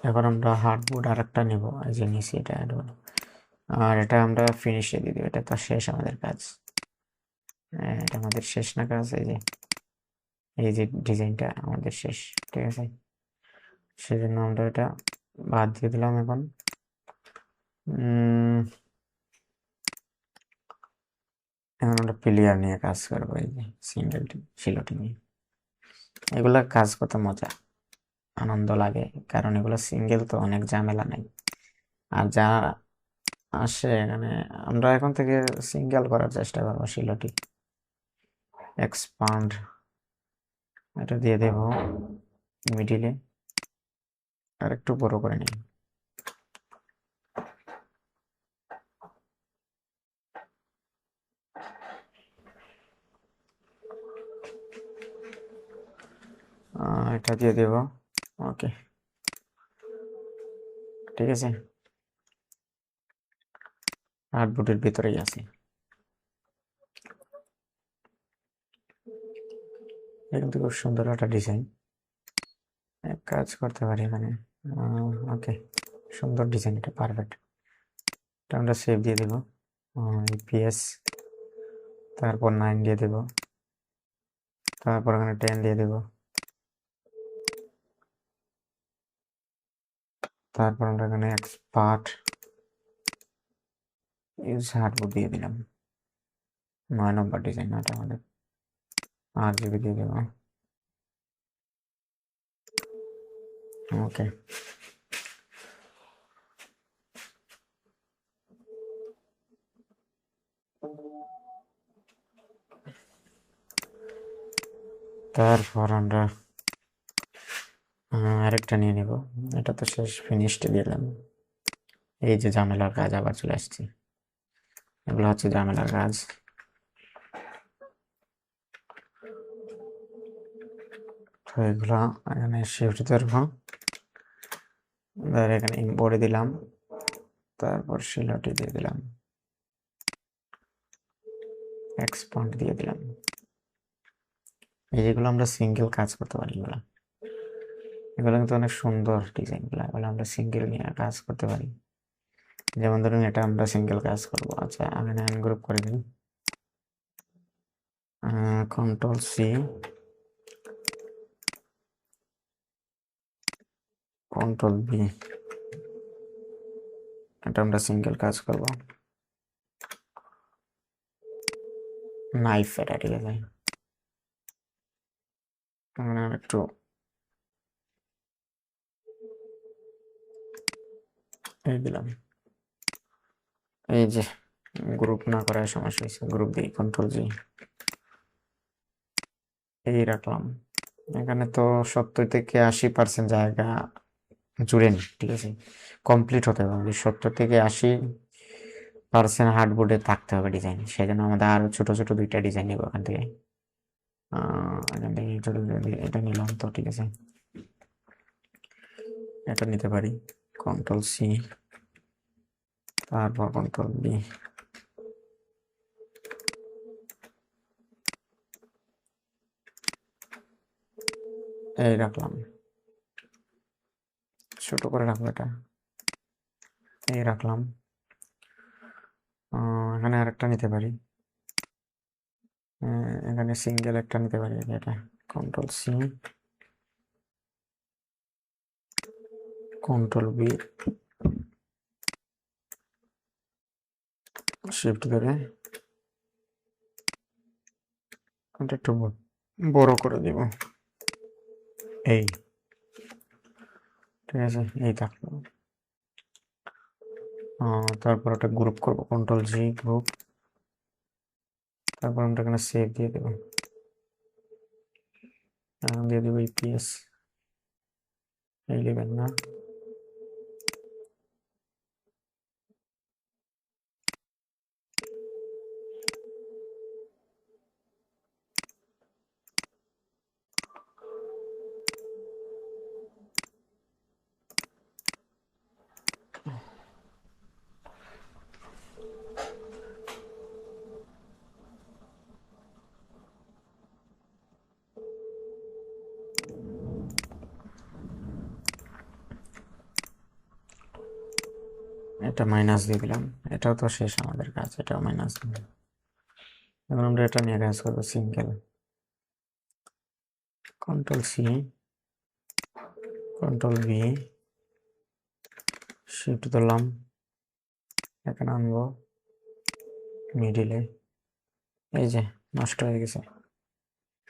এখন আমরা হার্ডবোর্ড আর একটা নেবো, এই যে নিচে এটা add হলো। আর এটা আমরা ফিনিশে দিয়ে দেবো, এটা তো শেষ আমাদের কাজ। এটা আমাদের শেষ না কাজ, এই যে ডিজাইনটা আমাদের শেষ, ঠিক আছে। সেজন্য আমরা এটা বাদ দিয়ে দিলাম। এখন এখন আমরা প্লেয়ার নিয়ে কাজ করবো, এই যে সিঙ্গেল সিলোটি নিয়ে। এগুলা কাজ করতে মজা, আনন্দ লাগে, কারণ এগুলো সিঙ্গেল তো, অনেক ঝামেলা নাই। আর যা আসে এখানে, আমরা এখন থেকে সিঙ্গেল করার চেষ্টা করবো। শিলটি এক্সপান্ড এটা দিয়ে দেব মিডিলে, আর একটু বড় করে নিই। এটা দিয়ে দেব। ওকে, ঠিক আছে, হার্ডবোর্ডের ভিতরেই আছে। কিন্তু খুব সুন্দর একটা ডিজাইন, এক কাজ করতে পারি এখানে। ওকে, সুন্দর ডিজাইন, এটা পারফেক্ট। এটা আমরা সেভ দিয়ে দেব, ইপিএস, তারপর 9 দিয়ে দেব, তারপর এখানে 10 দিয়ে দেব, তারপর আমরা এখানে এক্সপার্ট ইউজ হার্ডবোর্ড দিয়ে দিলাম। 9 নম্বর ডিজাইন, এটা আমাদের 8 জিবি দিয়ে দেব। ওকে, তারপর আমরা আরেকটা নিয়ে নেব। এটা তো শেষ, ফিনিশড দিলাম। এই যে ঝামেলার কাজ আবার চলে আসছে, এগুলো হচ্ছে ঝামেলার কাজ। তো এগুলো এখানে শিফট ধরবো, ধরে এখানে ইম্পোর্টে দিলাম, তারপর শিলটি দিয়ে দিলাম, এক্সপান্ড দিয়ে দিলাম। এই যেগুলো আমরা সিঙ্গেল কাজ করতে পারি, এগুলো এগুলো কিন্তু অনেক সুন্দর ডিজাইনগুলো, এগুলো আমরা সিঙ্গেল নিয়ে কাজ করতে পারি। যেমন ধরুন এটা আমরা সিঙ্গেল কাজ করবো। আচ্ছা, আমি গ্রুপ করে দিই, কন্ট্রোল সি, কন্ট্রোল বি, এটা আমরা সিঙ্গেল কাজ করব। নাইফ, এটা ঠিক আছে, একটু এই দিলাম। এই যে গ্রুপ না করার সমস্যা হয়েছে, গ্রুপ দিই, কন্ট্রোল জি, এই রাখলাম। এখানে তো 70 থেকে 80% জায়গা জুড়ে নি, ঠিক আছে, কমপ্লিট হতে হবে। 70 থেকে 80% হার্ডবোর্ডে থাকতে হবে ডিজাইন, সেই জন্য আমাদের আরো ছোট ছোট 2টা ডিজাইন নেবো এখান থেকে। এখান থেকে ছোট এটা নিলাম তো, ঠিক আছে, এটা নিতে পারি। কন্ট্রোল সি, তারপর কন্ট্রোল বি, এই রাখলাম, ছোট করে রাখবো এটা, এই রাখলাম। এখানে আরেকটা নিতে পারি, এখানে সিঙ্গেল একটা নিতে পারি, এটা control C, control B, shift ধরে এটা একটু বড় করে দিব, এই, ঠিক আছে, এই থাকলো। তারপর একটা গ্রুপ করব, কন্ট্রোল জি, গ্রুপ, তারপর আমরা এখানে সেভ দিয়ে দেবো, দিয়ে দেবো ইপিএস 11 না, এটা মাইনাস দিয়ে দিলাম। এটাও তো শেষ আমাদের কাজ, এটাও মাইনাস দিলাম। এখন আমরা এটা নিয়ে কাজ করবো single, control C, control V, shift ধরলাম, এখানে আনবো মিডিলে, এই যে নষ্ট হয়ে গেছে,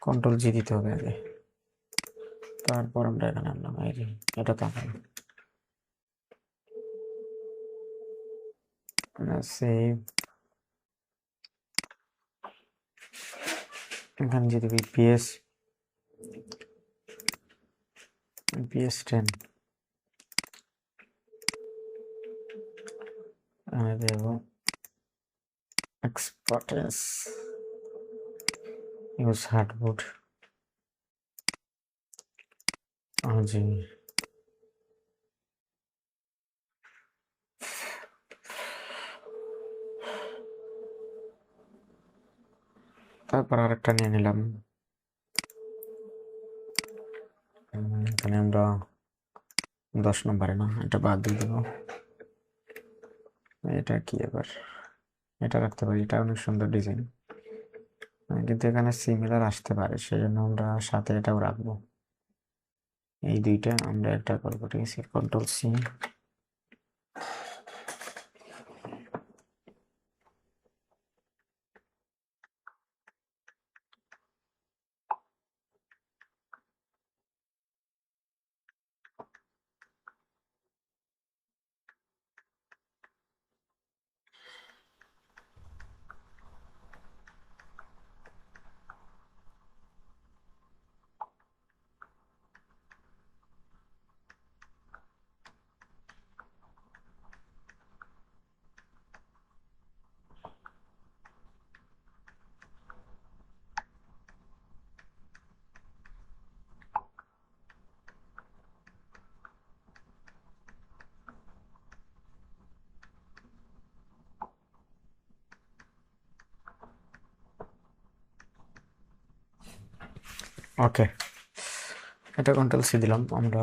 কন্ট্রোল জি দিতে হবে আগে, তারপর আমরা এখানে আনলাম, এই যে এটা তো সেভ, এখানে যদি পিএস 10 আমি দেব এক্সপার্টেস, ইউজ হার্ডবোর্ড, জি তারপর আরেকটা নিয়ে নিলাম। এখানে আমরা 10 নম্বরে না, এটা বাদ দিয়ে দেবো। এটা কি এবার, এটা রাখতে পারি, এটা অনেক সুন্দর ডিজাইন, কিন্তু এখানে সিমিলার আসতে পারে, সেই জন্য আমরা সাথে এটাও রাখবো। এই দুইটা আমরা একটা করবো, ঠিক আছে, কন্ট্রোল-C। ওকে, এটা কন্ট্রোল-C দিলাম আমরা,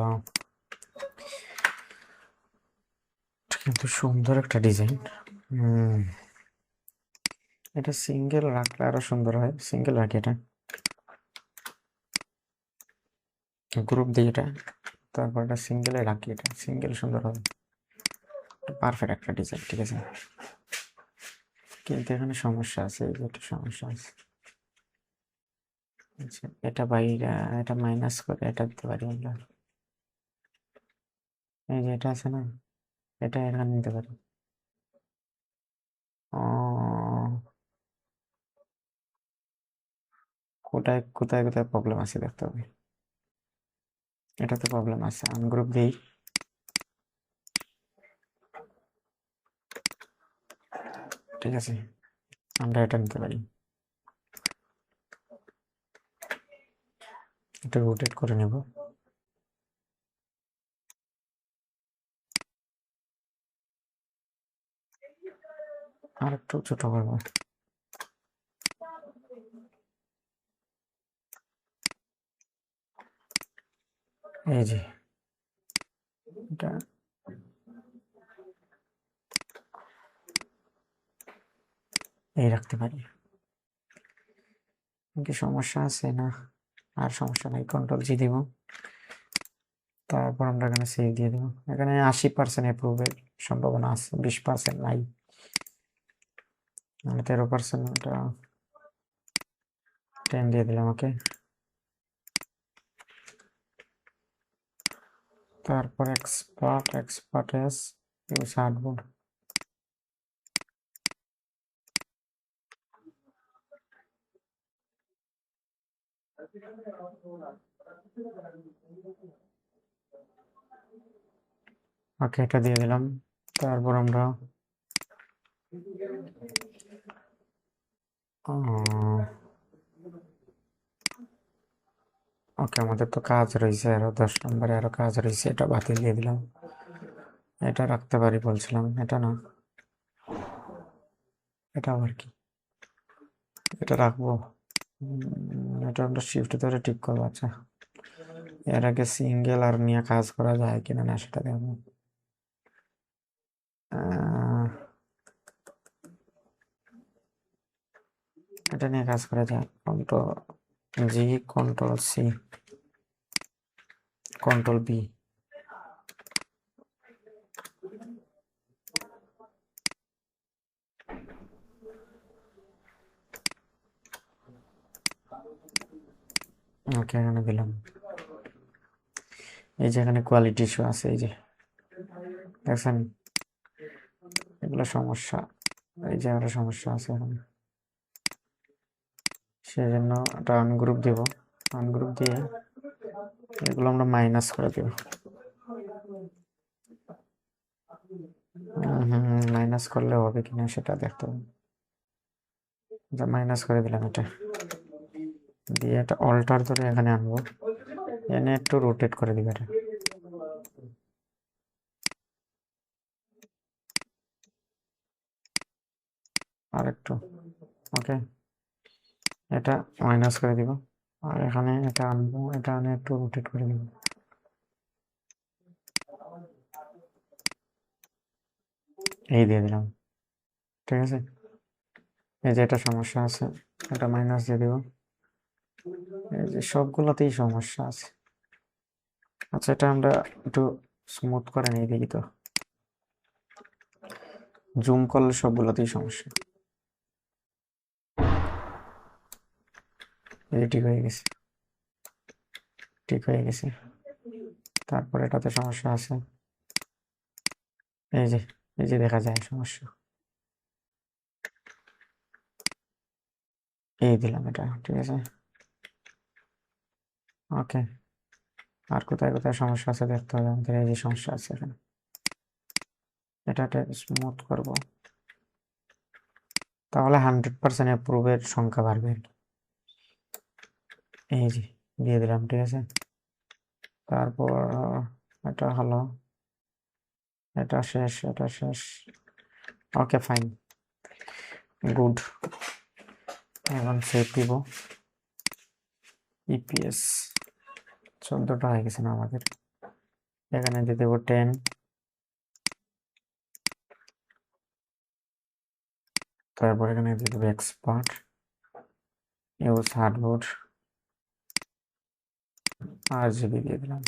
কিন্তু সুন্দর একটা ডিজাইন। এটা সিঙ্গেল রাখলে আরো সুন্দর হয়, সিঙ্গেল রাখি, এটা গ্রুপ দিই এটা, তারপর এটা সিঙ্গেলে রাখি, এটা সিঙ্গেল সুন্দর হবে, পারফেক্ট একটা ডিজাইন, ঠিক আছে। কিন্তু এখানে সমস্যা আছে, এই যে একটা সমস্যা আছে, আচ্ছা, এটা বাইরে, এটা মাইনাস করে এটা দিতে পারি আমরা, এই যে এটা আছে না, এটা এখানে নিতে পারি। ও, কোথায় কোথায় কোথায় প্রবলেম আছে দেখতে হবে, এটাতে প্রবলেম আছে, আনগ্রুপ দিই, ঠিক আছে, আমরা এটা নিতে পারি, এটা রোটেট করে নেব, আর একটু ছোট করবো, এই যে এটা এই রাখতে পারি, কি সমস্যা আছে না? আর সমস্যা নাই, কন্ট্রোল-G দিব, তারপর আমরা এখানে সেভ দিয়ে দেবো। এখানে 80% অ্যাপ্রুভের সম্ভাবনা আছে, 20% নাই, মানে 13%, 10 দিয়ে দিলাম, ওকে। তারপর এক্সপার্টেস, ইউজ হার্ডবোর্ড, ওকে, এটা দিয়ে দিলাম। তারপর আমরা ওকে, আমাদের তো কাজ রয়েছে আরো, 10 নম্বরে আরো কাজ রয়েছে, এটা বাতিল দিয়ে দিলাম। এটা রাখতে পারি বলছিলাম, এটা না, এটা আবার কি, এটা রাখবো, এটা আমরা শিফট ধরে ঠিক করবো। আচ্ছা, এর আগে সিঙ্গেল আর নিয়ে কাজ করা যায় কিনা না সেটা দেখবো। এটা নিয়ে কাজ করা যায়, কন্ট্রোল-G, কন্ট্রোল-C, কন্ট্রোল-V, ওকে, এখানে দিলাম। এই যে এখানে কোয়ালিটি ইস্যু আছে, এই যে দেখছেন, এগুলো সমস্যা, এই যে আরো সমস্যা আছে এখানে, সেই জন্য একটা আনগ্রুপ দিব, আনগ্রুপ দিয়ে এগুলো আমরা মাইনাস করে দেব। মাইনাস করলে হবে কিনা সেটা দেখতে হবে। মাইনাস করে দিলাম এটা, দিয়ে এটা অল্টার ধরে এখানে আনবো, এনে একটু রোটেট করে দিবে এটা, আর একটু, ওকে, এটা মাইনাস করে দিব, আর এখানে এটা আনবো, এটা আনে একটু রোটেট করে দিব, এই দিয়ে দিলাম, ঠিক আছে। এই যে এটা সমস্যা আছে, এটা মাইনাস দিয়ে দিব, এই যে সবগুলোতেই সমস্যা আছে। আচ্ছা, এটা আমরা একটু স্মুথ করে নিয়ে দেখি তো, জুম করলে সবগুলোতেই সমস্যা, এই যে ঠিক হয়ে গেছে, ঠিক হয়ে গেছে। তারপর এটাতে সমস্যা আছে, এই যে, এই যে দেখা যায় সমস্যা, এই দিলাম এটা, ঠিক আছে, ওকে। আর কোথায় কোথায় সমস্যা আছে দেখতে হবে আমাদের, এই যে সমস্যা আছে এখানে, এটাতে স্মুথ করব, তাহলে 100% অ্যাপ্রুভের সংখ্যা বাড়বে। এই যে দিয়ে দিলাম, ঠিক আছে। তারপর এটা হলো, এটা শেষ, এটা শেষ, ওকে ফাইন, গুড। এখন সেভ দিব, ইপিএস 14টা হয়ে গেছে না আমাদের, এখানে দিয়ে দেবো 10, তারপর এখানে দিয়ে দেবো এক্সপার্ট, ইউজ হার্ডবোর্ড, আর জিবি দিয়ে দিলাম,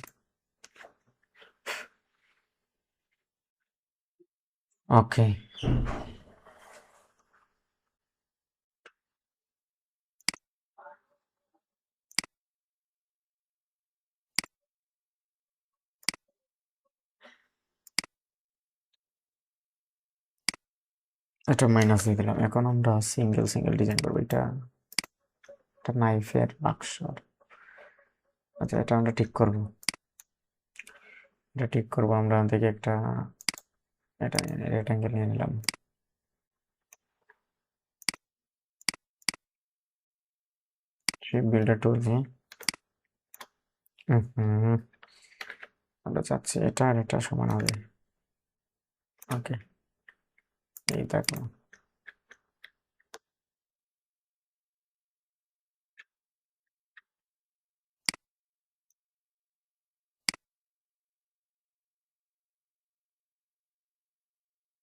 ওকে। এটা মাইনাস দিয়ে দিলাম, এখন আমরা সিঙ্গেল সিঙ্গেল ডিজাইন করবো, এটা একটা নাইফের বাক্স, আচ্ছা এটা আমরা ঠিক করব, এটা ঠিক করবো আমরা থেকে একটা, এটা রেক্টাঙ্গেল নিয়ে নিলাম, সেই বিল্ডার টুল দিয়ে, আমরা চাচ্ছি এটা আর এটা সমান হবে, ওকে, এই দেখো,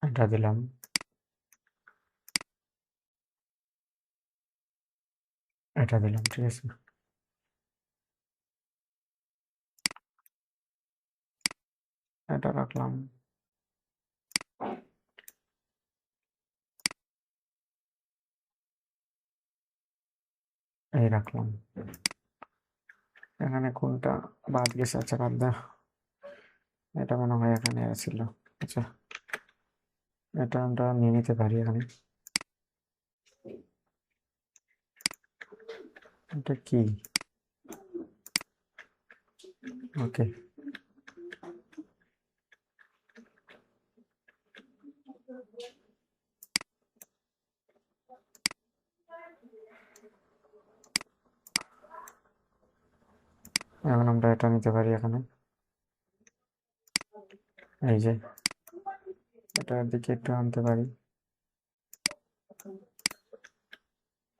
এটা দিলাম, এটা দিলাম, ঠিক আছে, এটা রাখলাম, এই রাখলাম, এখানে কোনটা বাদ গেছে, আচ্ছা বাদ দা, এটা মনে হয় এখানে ছিল, আচ্ছা এটা আমরা নিয়ে নিতে পারি এখানে, এটা কি, ওকে, এখন আমরা এটা নিতে পারি এখানে, এই যে এটার দিকে একটু আনতে পারি,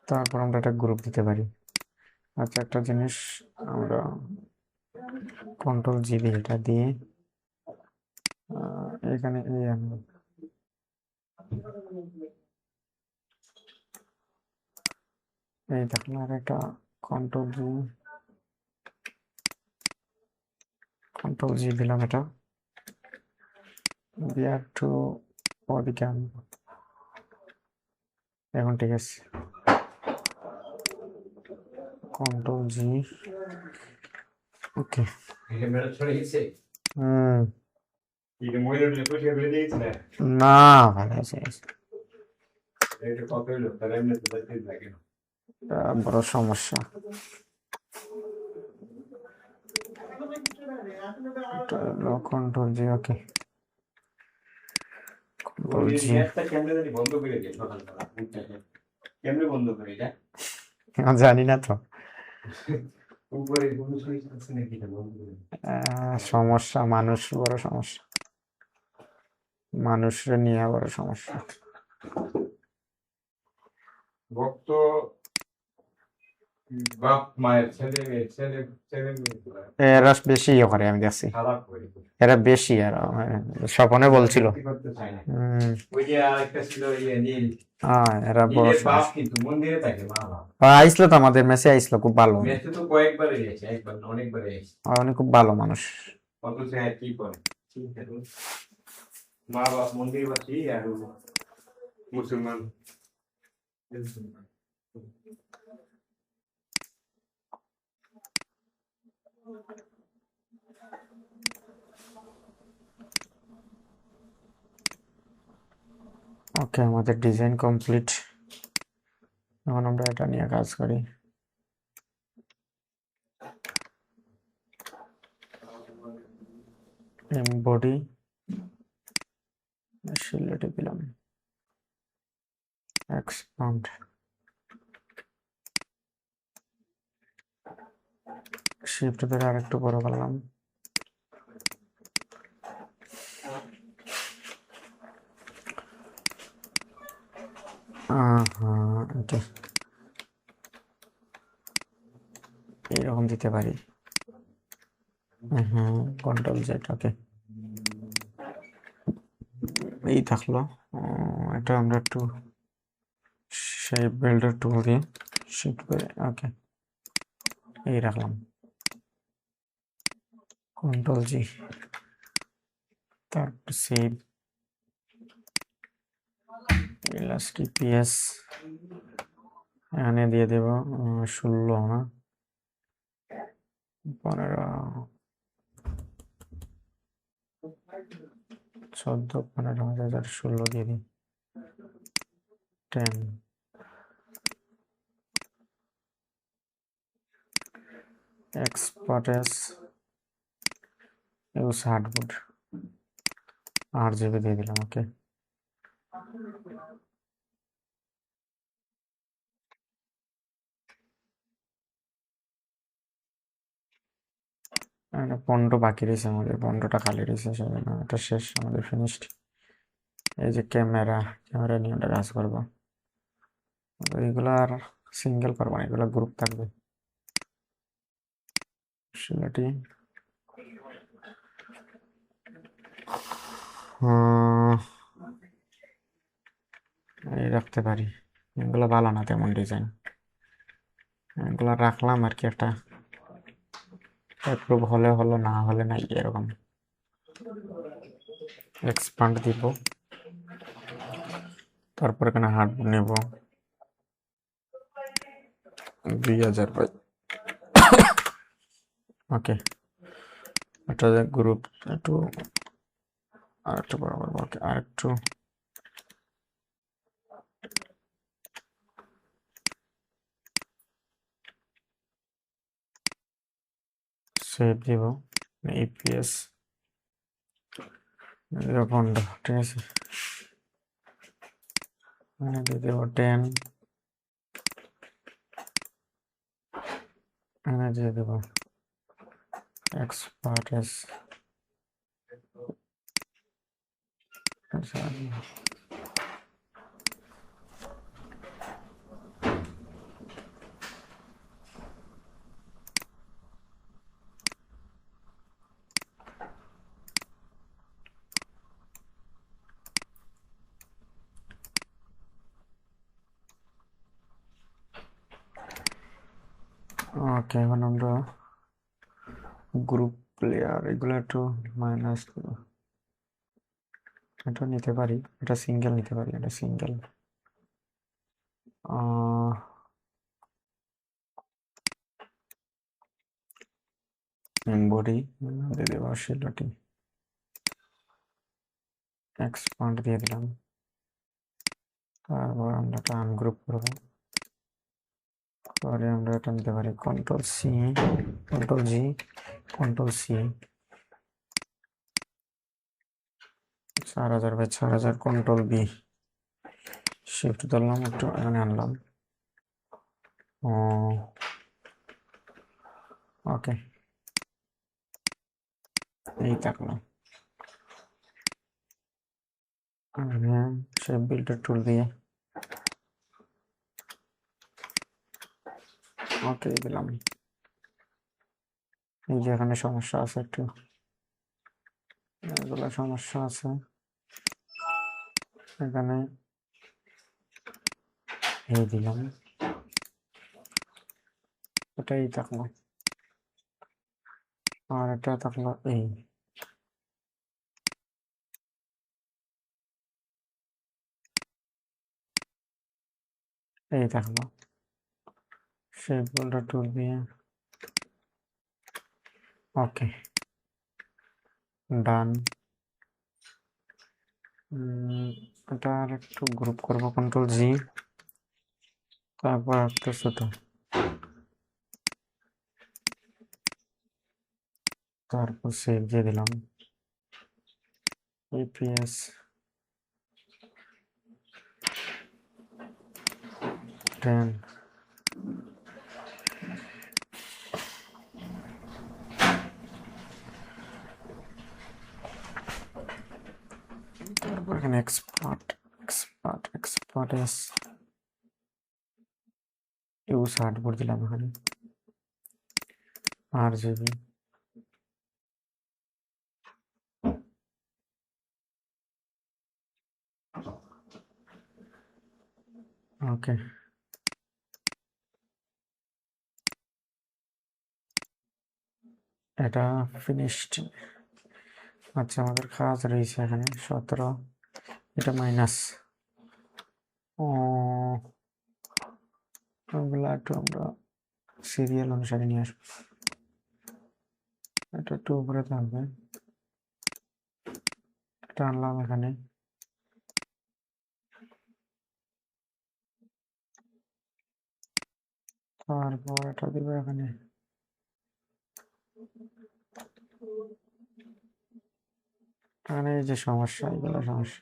তারপর আমরা একটা গ্রুপ দিতে পারি। আচ্ছা একটা জিনিস, আমরা কন্ট্রোল জিবি এটা দিয়ে এখানে এই আনবো, এই দেখুন, আর একটা কন্ট্রোল জি দিলাম, এটা দিয়ে একটু ওদিকে আনবো, এখন ঠিক আছে, কন্ট্রোল জি, ওকে মেলা ছড়ে গেছে হুম এটা মহিলাটা পরিষ্কার করে দিয়েছে না না ভালো আছে এটা কত হইলো তাহলে এমনি তো দেখতে লাগে না এটা বড় সমস্যা কন্ট্রোল জি ওকে কন্ট্রোল ওই জি গ্যাসটা কেমনে জানি বন্ধ করে দিয়ে সকালবেলা কেমনে বন্ধ করে এটা জানি না তো উপরে কোনো সুইচ আছে নাকি এটা বন্ধ করে সমস্যা মানুষ বড় সমস্যা মানুষের নিয়ে বড় সমস্যা ভক্ত বাপ মায়ের ছেলে মেয়ে ছেলে ছেলে মেয়ে এরা বেশি ইয়ে করে আমি দেখছি খারাপ করে এরা বেশি আর স্বপনে বলছিল করতে চায় না হম ওই যে আরেকটা ছিল ইয়ে নীল এরা বড় নীলের বাপ সমস্যা কিন্তু মন্দিরে থাকে মা বাপ আইসলো তো আমাদের মেসে আইসলো খুব ভালো মেসে তো কয়েকবার এসেছে একবার না অনেকবার এসেছে উনি খুব ভালো মানুষ অথচ হ্যাঁ কি করে চিন্তা করুন। মা বাপ মন্দিরবাসী আর মুসলমান ওকে আমাদের ডিজাইন কমপ্লিট এখন আমরা এটা নিয়ে কাজ করি বডি সিলেটে দিলাম এক্সপান্ড শিফট ধরে আরেকটু বড় করলাম এটা এইরকম দিতে পারি কন্ট্রোল জেড ওকে এই থাকলো এটা আমরা একটু শেপ বিল্ডার টুল দিয়ে শিফট করে ওকে এই রাখলাম কন্ট্রোল জি তারপর সেভ এলএসটিপিএস এখানে দিয়ে দেব 16 না 15 14 15 16 দিয়ে দিই 10 এক্সপার্টেস ইউজ হার্ডবোর্ড 8 জিবি দিয়ে দিলাম ওকে পনেরো বাকি রয়েছে আমাদের 15টা খালি রয়েছে সেজন্য এটা শেষ আমাদের ফিনিশড এই যে ক্যামেরা নিয়ে ওটা কাজ করবো এগুলো আর সিঙ্গেল করবো না এগুলো গ্রুপ থাকবে সিলেটি এই রাখতে পারি এগুলো ভালো না তেমন ডিজাইন এগুলো রাখলাম আর কি একটা অ্যাপ্রুভ হলে হলো না হলে না এরকম এক্সপান্ড দিব তারপর এখানে হার্ডবোর্ড নেব 2000 পাই ওকে এটা গ্রুপ একটু আরেকটু বরাবর ওকে আরেকটু সেভ দিব ইপিএস 0.5 ঠিক আছে এখানে দিয়ে দেবো 10 এখানে দিয়ে দেবো এক্সপার্টেস ওকে এখন আমরা গ্রুপ প্লেয়ার এগুলো একটু মাইনাস এটা নিতে পারি এটা সিঙ্গেল নিতে পারি এটা সিঙ্গেল মেমোরি দিয়ে দেবো 16টি, এক্সপান্ড দিয়ে দিলাম। তারপর আমরা এটা আনগ্রুপ করবো, পরে আমরা এটা নিতে পারি control C, control G, control C, 4000/4000, control B, shift ধরলাম, একটু এখানে আনলাম। ও ওকে, এই থাকলো। হ্যাঁ, শেপ বিল্ডার টুল দিয়ে ওকে দিলাম। এই যে এখানে সমস্যা আছে, একটু এগুলো সমস্যা আছে এখানে, এই দিলাম, এটাই থাকলো। আর এটা থাকলো এই থাকলো শেপ বিল্ডার টুল দিয়ে। ওকে, ডান। এটা আর একটু গ্রুপ করবো, কন্ট্রোল জি, তারপর একটা ছোট, তারপর সেভ দিয়ে দিলাম। এপিএস 10, তারপর এখানে এক্সপার্ট এস ইউজ হার্ডবোর্ড দিলাম এখানে, RGB, ওকে। এটা ফিনিশড। আচ্ছা, আমাদের কাজ রয়েছে এখানে 17, এটা মাইনাস। ওগুলা একটু আমরা সিরিয়াল অনুসারে নিয়ে আসবো, এটা একটু উপরে থাকবে, এটা আনলাম এখানে, তারপর এটা দিব এখানে। এখানে এই যে সমস্যা, এইগুলো সমস্যা,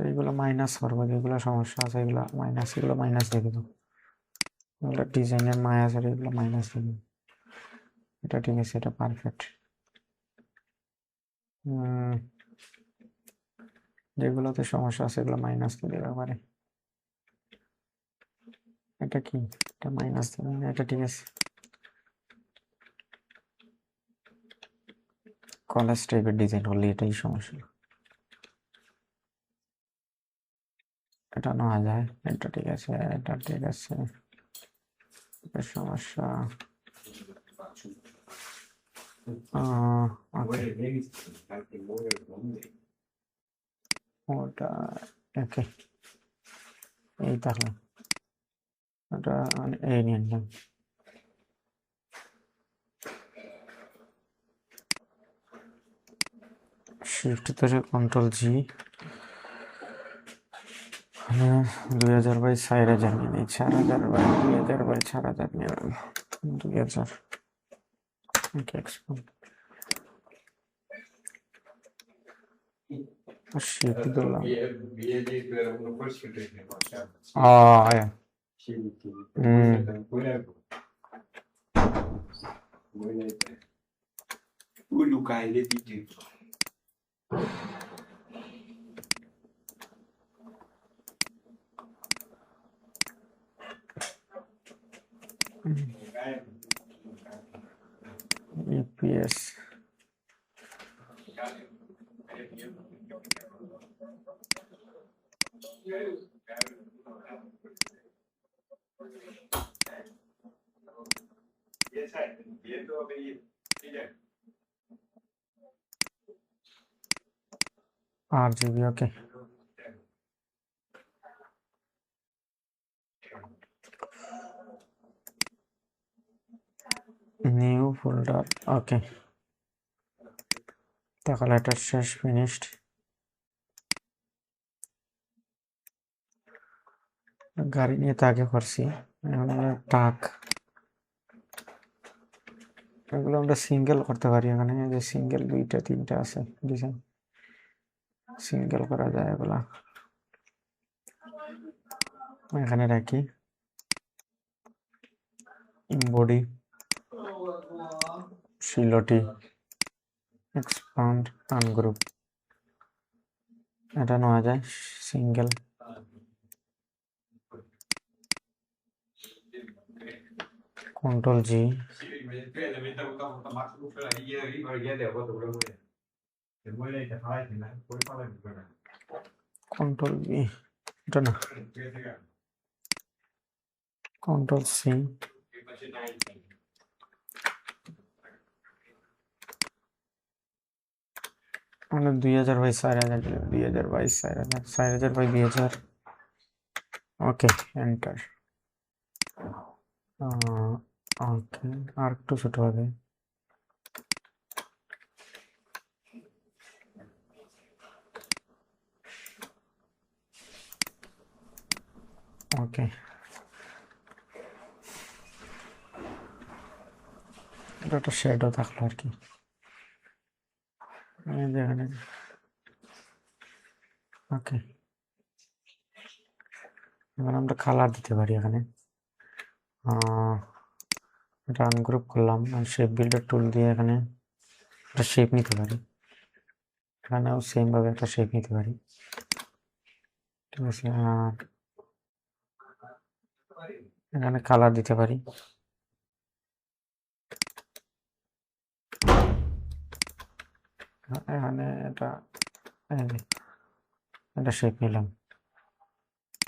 এইগুলো মাইনাস করবো, যেগুলো সমস্যা আছে এগুলো মাইনাস, এগুলো মাইনাস দিয়ে দেবো, এগুলো ডিজাইনের মায়া আছে, এগুলো মাইনাস দিয়ে দেবো। এটা ঠিক আছে, এটা পারফেক্ট। যেগুলোতে সমস্যা আছে এগুলো মাইনাস দিয়ে দেবে পারে। এটা কি, এটা মাইনাস দেবে না, এটা ঠিক আছে। কলেজ টাইপের ডিজাইন হলে এটাই সমস্যা, এটা নেওয়া যায়, এটা ঠিক আছে, এটা ঠিক আছে, এটা সমস্যা। ওকে, ওটা ওকে, এই তাহলে ওটা এই নিয়ে নিলাম। শিফট ধরে কন্ট্রোল জি, 2000/4000 নিয়ে নিই, 4000/2000/4000 নিয়ে নিলাম, 2000। ওকে, এক্সপোর্ট, শিফট দিলাম। EPS RGB, ওকে। ফোল্ডার। ওকে, তাহলে এটা শেষ, ফিনিশড। গাড়ি নিয়ে তো আগে করছি, এখন ট্রাক, এগুলো আমরা সিঙ্গেল করতে পারি। এখানে যে সিঙ্গেল 2টা 3টা আছে ডিজাইন, সিঙ্গেল করা যায় এগুলা। এখানে রাখি বডি, শিলটি, এক্সপান্ড, আনগ্রুপ, এটা নেওয়া যায় single. Control G, control B, এটা না, কন্ট্রোল সি, মানে 2000 by 4000, 2000 by 4000, 4000 by 2000। Okay, enter. Okay, আর একটু ছোট হবে। ওকে, এটা একটা শেডও থাকলো আর কি। এই যে এখানে, ওকে, এবার আমরা কালার দিতে পারি এখানে। এটা আনগ্রুপ করলাম, শেপ বিল্ডার টুল দিয়ে এখানে একটা শেপ নিতে পারি। এখানেও সেম ভাবে একটা শেপ নিতে পারি, ঠিক আছে। আর এখানে কালার দিতে পারি। এখানে এটা শেপ নিলাম,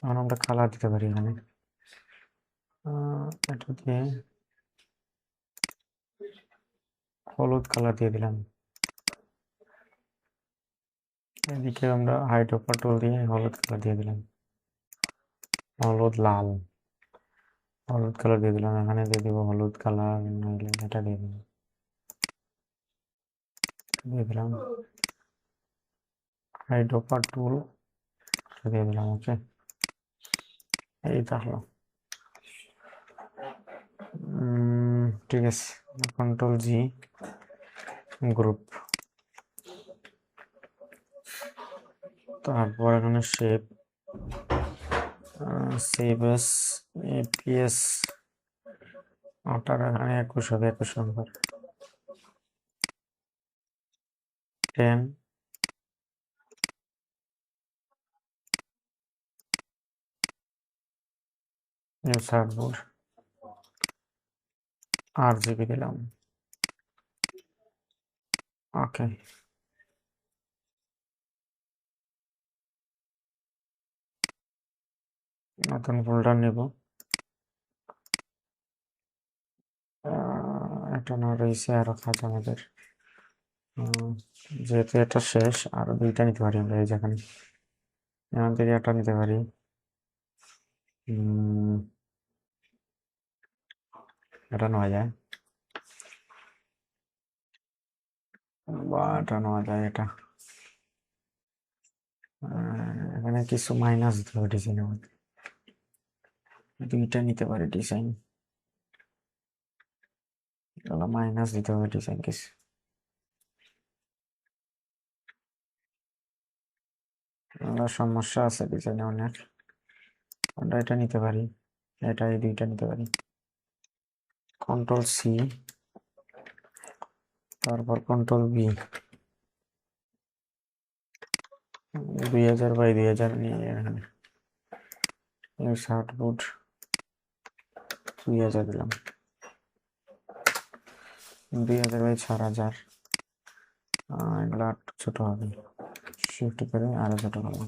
এখন আমরা কালার দিতে পারি এখানে। এটা দিয়ে হলুদ কালার দিয়ে দিলাম। এদিকে আমরা হাইড্রোপার টুল দিয়ে হলুদ কালার দিয়ে দিলাম, হলুদ লাল, হলুদ কালার দিয়ে দিলাম। এখানে দিয়ে দিব হলুদ কালার, নইলে এটা দিয়ে দিলাম হাইড্রোপার টুল দিয়ে দিলাম। ওকে, এই থাকলো। ঠিক আছে, কন্ট্রোল জি, গ্রুপ, তারপর এখানে শেপ, সেভ এস, এপিএস, ওটার এখানে 21 হবে, 21 নম্বর, 10, নিউ সার্ভর, RGB দিলাম। ওকে, নতুন ফোল্ডার নেব। এটা না রয়েছে আরো কাজ আমাদের, যেহেতু এটা শেষ, আরো 2টা নিতে পারি আমরা। এই যেখানে এখান থেকে একটা নিতে পারি, এটা নেওয়া যায়, বা এটা নেওয়া যায়। এটা এখানে কিছু মাইনাস দিতে হবে ডিজাইনের মধ্যে, 2টা নিতে পারি ডিজাইন, মাইনাস দিতে হবে ডিজাইন কিছু। সমস্যা আছে ডিজাইনে অনেক, আমরা এটা নিতে পারি, এটা এই 2টা নিতে পারি। কন্ট্রোল সি, তারপর কন্ট্রোল বি, 2000 বাই 2000 নিয়ে এখানে আউটপুট 2000 দিলাম, 2000 বাই 4000। এগুলো একটু ছোট হবে, শিফট করে আরো ছোট করলাম।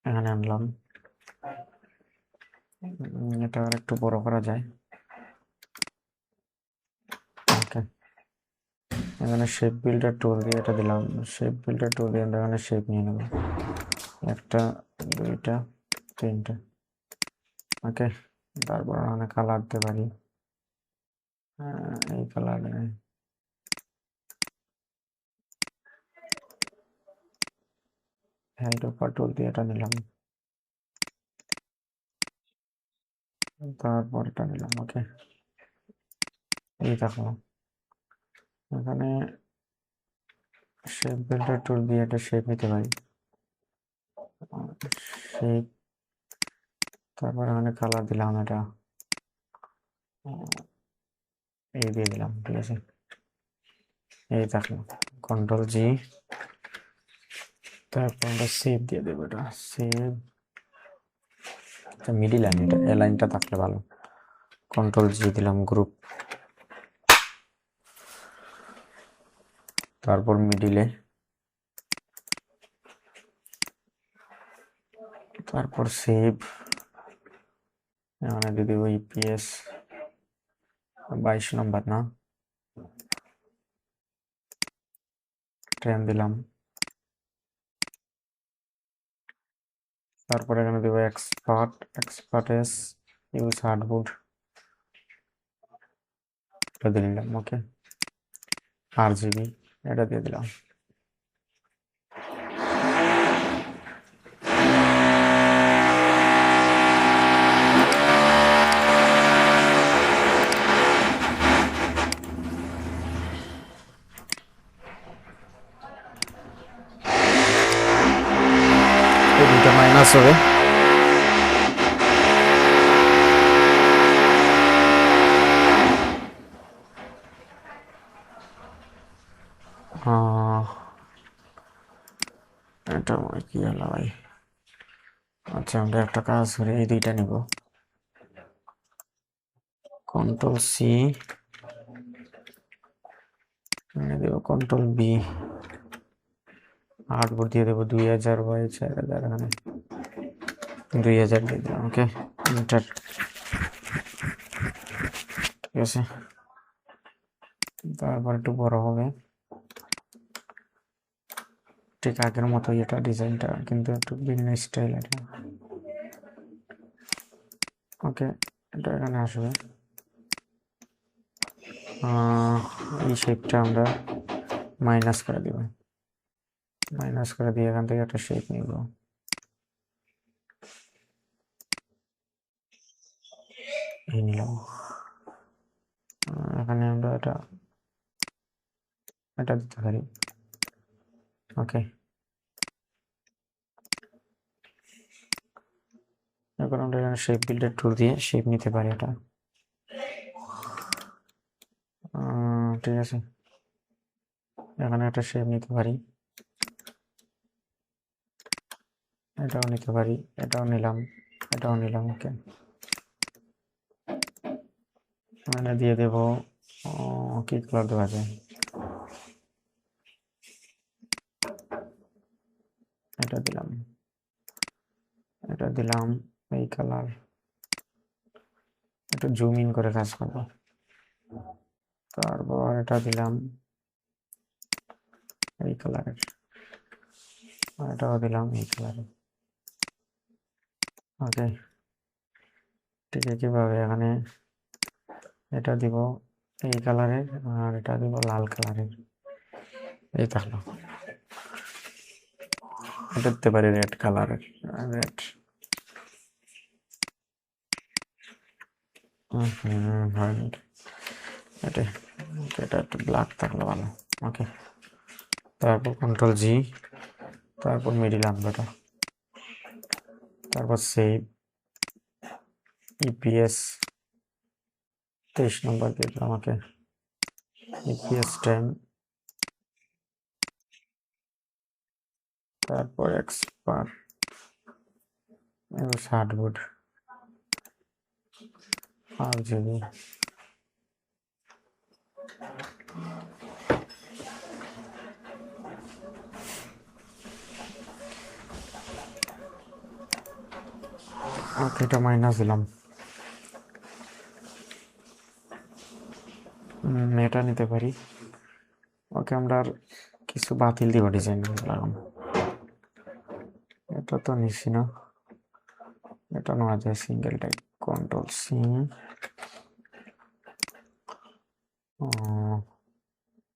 এখানে আনলাম, এটা আর একটু বড় করা যায়। ওকে, এখানে শেপ বিল্ডার টুল দিয়ে এটা দিলাম, শেপ বিল্ডার টুল দিয়ে আমরা এখানে শেপ নিয়ে নেব, 1টা 2টা 3টা। ওকে, তারপর এখানে কালার দিতে পারি, এই কালার হাইড ওভার টুল দিয়ে এটা নিলাম, তারপর এটা নিলাম। ওকে, এই দেখো এখানে শেপ বিল্ডার টুল দিয়ে এটা শেপ নিতে পারি, শেপ। তারপর এখানে কালার দিলাম, এটা এই দিয়ে দিলাম, ঠিক আছে। এই দেখো কন্ট্রোল জি, তারপর আমরা সেভ দিয়ে দেবো, এটা সেভ। মিডিল লাইন, এটা এ লাইনটা থাকলে ভালো। কন্ট্রোল জি দিলাম, গ্রুপ, তারপর মিডিলে, তারপর সেভ। এখানে দিয়ে দেবো ইপিএস 22 নম্বর, না ট্রেন দিলাম। তারপর এখানে দেবো এক্সপার্ট ইউজ হার্ডবোর্ড, এটা দিয়ে নিলাম। ওকে, RGB এটা দিয়ে দিলাম। এই দুইটা মাইনাস হবে। এটা কি হলো ভাই? আচ্ছা, আমরা একটা কাজ করি, এই দুইটা নিব, কন্ট্রোল সি দেবো, কন্ট্রোল বি, আউটপুট দিয়ে দেবো 2000 বাই 4000, এখানে 2000 দিয়ে দিলাম। ওকে, এন্টার, ঠিক আছে। তারপর একটু বড় হবে, ঠিক আগের মতো এটা ডিজাইনটা, কিন্তু একটু ভিন্ন স্টাইল এটা। ওকে, এটা এখানে আসবে। এই শেপটা আমরা মাইনাস করে দিব, মাইনাস করে দিয়ে এখান থেকে একটা শেপ নিব, এই নিলাম। এখানে আমরা এটা দিতে পারি। ওকে, এখন আমরা এখানে শেপ বিল্ডার টুল দিয়ে শেপ নিতে পারি এটা, ঠিক আছে। এখানে একটা শেপ নিতে পারি, এটাও নিতে পারি, এটাও নিলাম, এটাও নিলাম। ওকে, এখানে দিয়ে দেব কি কালার দেওয়া যায়, এটা দিলাম, এটা দিলাম, এই কালার। একটু জুম ইন করে কাজ করব। তারপর এটা দিলাম এই কালারের, এটাও দিলাম এই কালারের। ওকে, ঠিক একইভাবে এখানে এটা দিব এই কালারের, আর এটা দিব লাল কালারের। এই থাকলো, এটা দিতে পারি রেড কালারের, রেড। এটা এটা একটু ব্ল্যাক থাকলে ভালো। ওকে, তারপর কন্ট্রোল জি, তারপর মিডিল আনবাটা, তারপর সেভ, ইপিএস 23 নম্বর দিয়ে দিলাম। আমাকে ইপিএস 10, তারপর এক্সপার্ট হার্ডবোর্ড RGB, ওকে, এটা মাইনাস দিলাম। এটা নিতে পারি। ওকে, আমরা আর কিছু বাতিল দিব ডিজাইন লাগাম। এটা তো নিছি না, এটা নেওয়া যায় সিঙ্গেল টাইপ, কন্ট্রোল সি,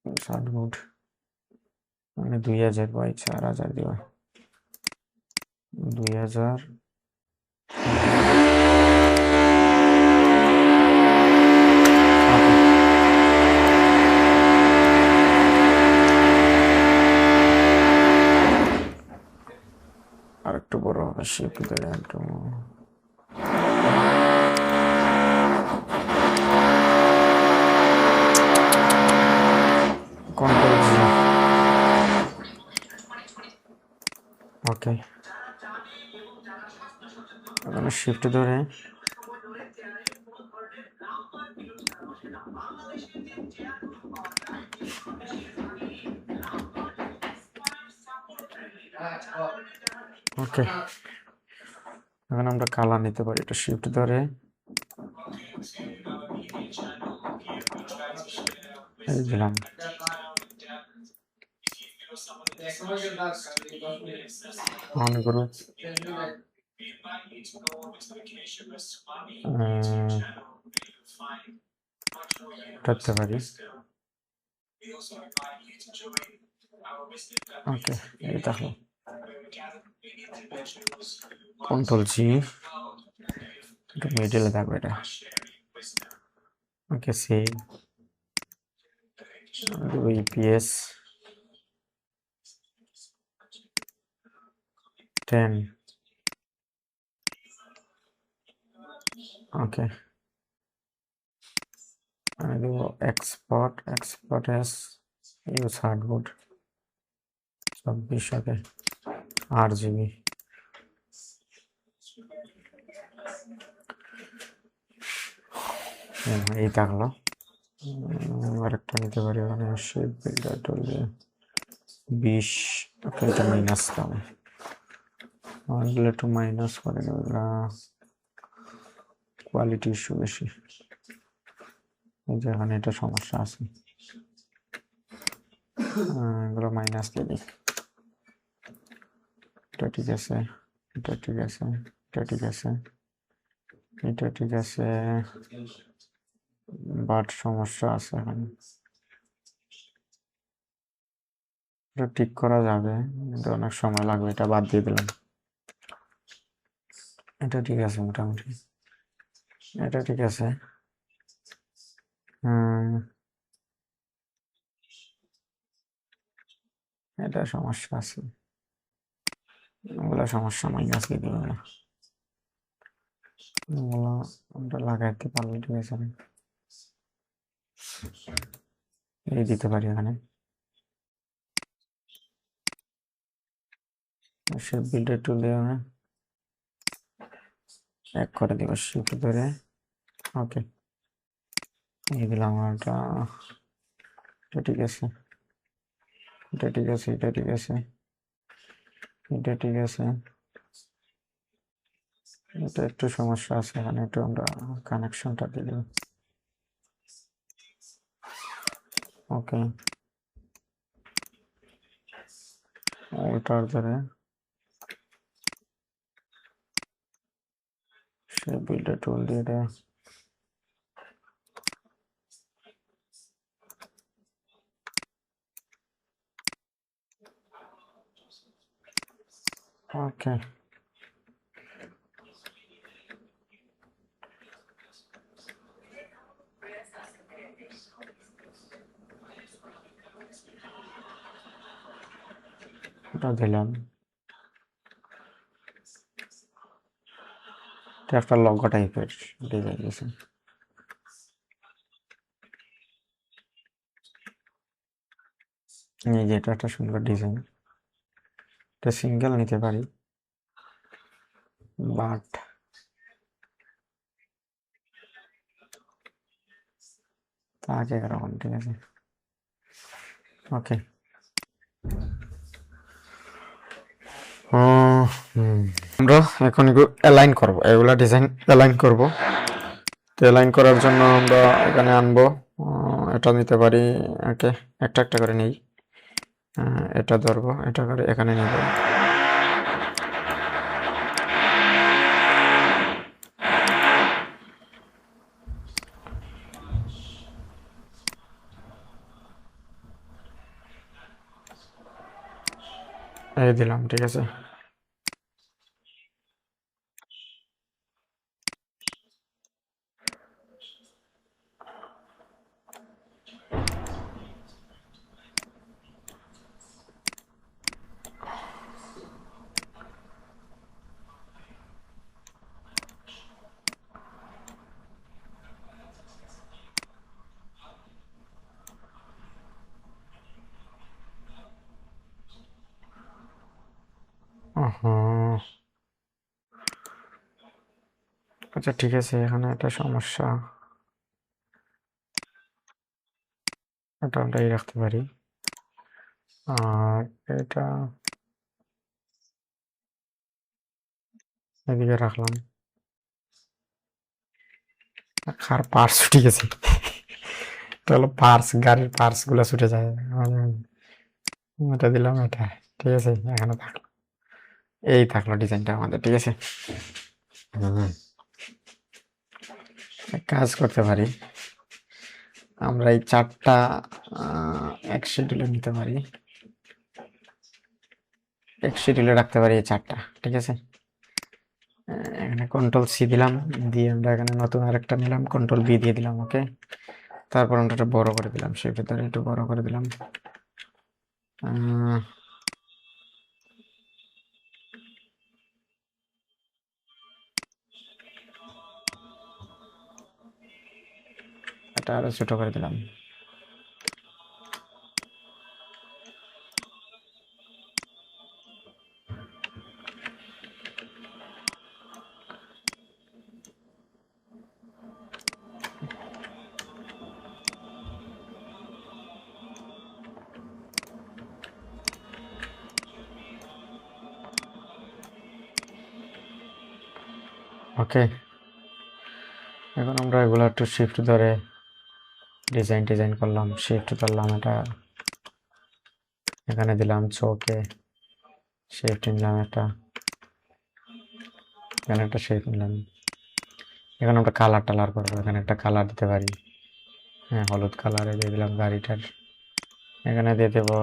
সার্টবোর্ড মানে 2000 বাই 4000 দিবা 2000 আর একটু বড় হবে শিফট ধরে একটু কন্ট্রোল জি ওকে এখানে শিফট ধরে ওকে এখন আমরা কালার নিতে পারি এটা শিফট ধরে এই দিলাম অন করো করতে পারি ওকে এই দেখো কন্ট্রোল জি একটু মিডলে থাকবে এটা ওকে সেভ ইপিএস 10 ওকে আমি দেবো এক্সপোর্ট এস ইউজ হার্ডবোর্ড 24 ওকে 8 GB এই থাকলো আরেকটা নিতে পারি ওখানে শেপ বিল্ডার টুল দিয়ে 20 ওকে এটা মাইনাস দাও এগুলো একটু মাইনাস করে দেবো কোয়ালিটি ইস্যু বেশি এই যে এখানে এটা সমস্যা আছে এগুলো মাইনাস দিয়ে দিই এটা ঠিক আছে এটা ঠিক আছে এটা ঠিক আছে এটা ঠিক আছে বাট সমস্যা আছে এখানে এটা ঠিক করা যাবে কিন্তু অনেক সময় লাগবে এটা বাদ দিয়ে দিলাম এটা ঠিক আছে মোটামুটি এটা ঠিক আছে এটা সমস্যা আছে ওগুলো সমস্যা মাইনাস দিয়ে দিবে না ওগুলো আমরা লাগাইতে পারলে ঠিক আছে এই দিতে পারি এখানে শেপ বিল্ডার টুল দিয়ে এক করে দিব শিফট ধরে ওকে এই দিলাম এটা ঠিক আছে এটা ঠিক আছে এটা ঠিক আছে এটা ঠিক আছে এটা একটু সমস্যা আছে এখানে একটু আমরা কানেকশনটা দিই ওকে ওটার ধরে সে বিল্ডার টুল দিয়ে দেয় ওকে ওটা দিলাম এটা একটা লগো টাইপের ডিজাইন দিয়েছে এই যে এটা একটা সুন্দর ডিজাইন এটা সিঙ্গেল নিতে পারি বাট আগে এরকম ঠিক আছে ওকে আমরা এখন এগুলো অ্যালাইন করব এগুলা ডিজাইন অ্যালাইন করব তো অ্যালাইন করার জন্য আমরা এখানে আনবো এটা নিতে পারি ওকে একটা একটা করে নেই এটা ধরবো এটা করে এখানে নিব এই দিলাম, ঠিক আছে। হুম, আচ্ছা ঠিক আছে, এখানে একটা সমস্যা, এটা আমরা এই রাখতে পারি, আর এটা এদিকে রাখলাম। আর পার্স ছুটে গেছে। এটা হলো পার্স, গাড়ির পার্স গুলো ছুটে যায়। এটা দিলাম, এটা ঠিক আছে, এখানে থাকলো, এই থাকলো ডিজাইনটা আমাদের, ঠিক আছে। হুম, এক কাজ করতে পারি, আমরা এই চারটা এক শিডিউলে নিতে পারি, এক শিডিউলে রাখতে পারি এই চারটা, ঠিক আছে। এখানে কন্ট্রোল সি দিলাম, দিয়ে আমরা এখানে নতুন আরেকটা নিলাম, কন্ট্রোল বি দিয়ে দিলাম, ওকে। তারপর আমরা এটা বড় করে দিলাম, সেই ভেতরে একটু বড় করে দিলাম। এটা আরো ছোট করে দিলাম। ওকে, এখন আমরা এগুলো একটু শিফট ধরে ডিজাইন করলাম, শিফট ধরলাম, এটা এখানে দিলাম চোখে, শিফট নিলাম, এটা এখানে একটা শিফট নিলাম। এখন আমরা কালার টালার করবো, এখানে একটা কালার দিতে পারি, হ্যাঁ হলুদ কালারে দিয়ে দিলাম গাড়িটার, এখানে দিয়ে দেবো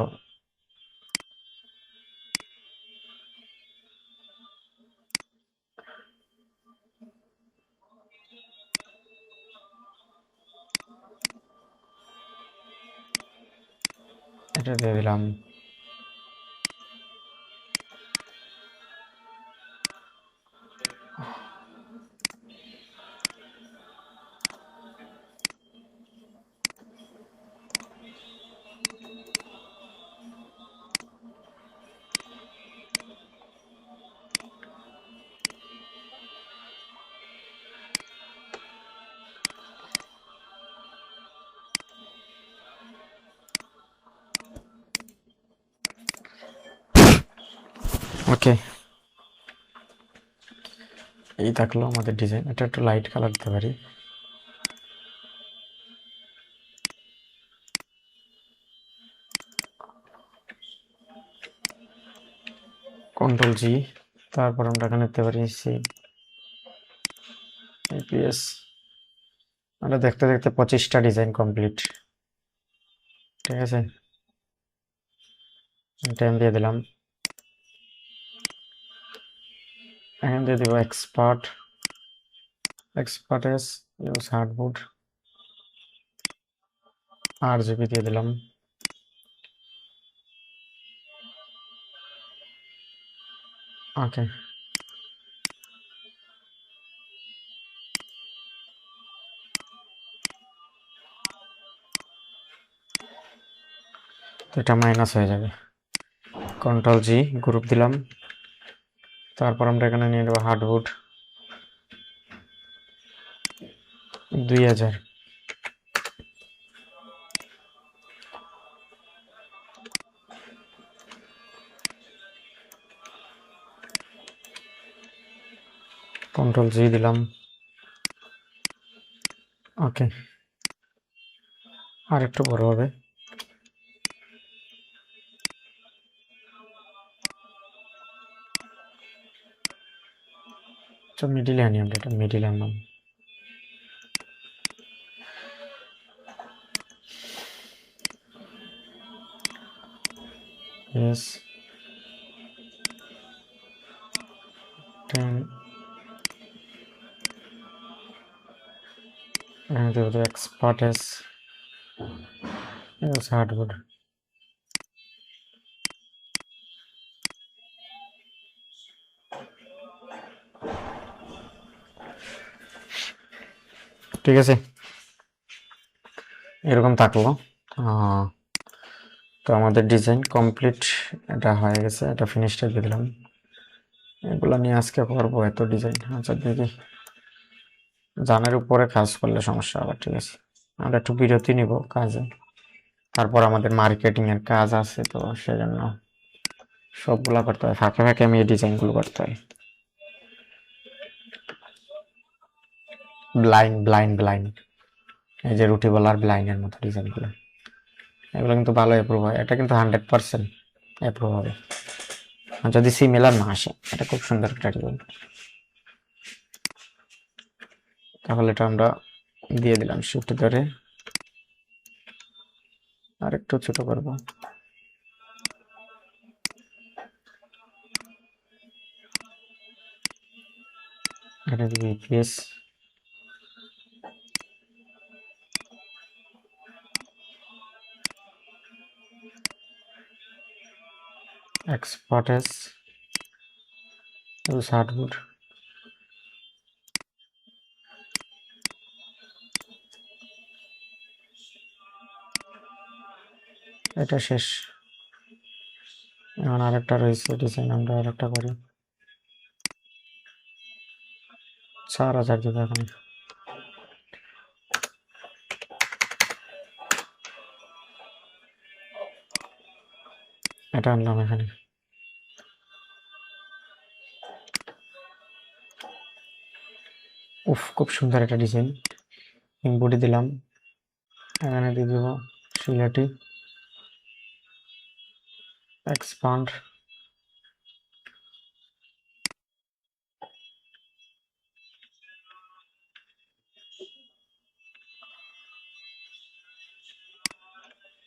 এটা দিয়ে দিলাম। ওকে, এই থাকলো আমাদের ডিজাইন, এটা একটু লাইট কালার দিতে পারি। কন্ট্রোল জি, তারপর আমরা এখানে দিতে পারি সি এপিএস। আমরা দেখতে দেখতে 25টা ডিজাইন কমপ্লিট, ঠিক আছে। টাইম দিয়ে দিলাম, এখান দিয়ে দিব এক্সপার্টেস ইউজ হার্ডবোর্ড, RGB দিয়ে দিলাম। ওকে, তো এটা মাইনাস হয়ে যাবে। কন্ট্রোল জি, গ্রুপ দিলাম, তারপর আমরা এখানে নিয়ে নেবো হার্ডবোর্ড 2000। কন্ট্রোল জি দিলাম, ওকে, আর একটু বড় হবে। তো মিডিলে আনি, আমরা এটা মিডিলে আনলাম। ইয়েস, 10 এখানে দেবো এক্সপার্ট এস হার্ডবোর্ড। ঠিক আছে, এরকম থাকলো। তো আমাদের ডিজাইন কমপ্লিট, এটা হয়ে গেছে, এটা ফিনিশটা দিয়ে দিলাম। এগুলো নিয়ে আজকে করবো এত ডিজাইন। আচ্ছা দেখি, জানের উপরে কাজ করলে সমস্যা আবার। ঠিক আছে, আমরা একটু বিরতি নিব কাজে, তারপর আমাদের মার্কেটিং এর কাজ আছে, তো সেজন্য সবগুলা করতে হয়, ফাঁকে ফাঁকে আমি এই ডিজাইনগুলো করতে হয়। ব্লাইন্ড এই যে রুটি বলার ব্লাইন্ডের মতো ডিজাইনগুলো, এগুলো কিন্তু ভালো অ্যাপ্রুভ হয়। এটা কিন্তু 100% অ্যাপ্রুভ হবে যদি সিমিলার না আসে। এটা খুব সুন্দর একটা ডিজাইন। তাহলে এটা আমরা দিয়ে দিলাম শিফট ধরে, আর একটু ছোট করব। এটা দিব EPS, expert S use hardboard. এটা শেষ, এখন আরেকটা রয়েছে ডিজাইন, আমরা আরেকটা করি। 4000 দিব এখানে। এটা আনলাম এখানে। উফ, খুব সুন্দর একটা ডিজাইন। ইনবডি দিলাম, এখানে দিয়ে দিব সিলেটি এক্সপান্ড।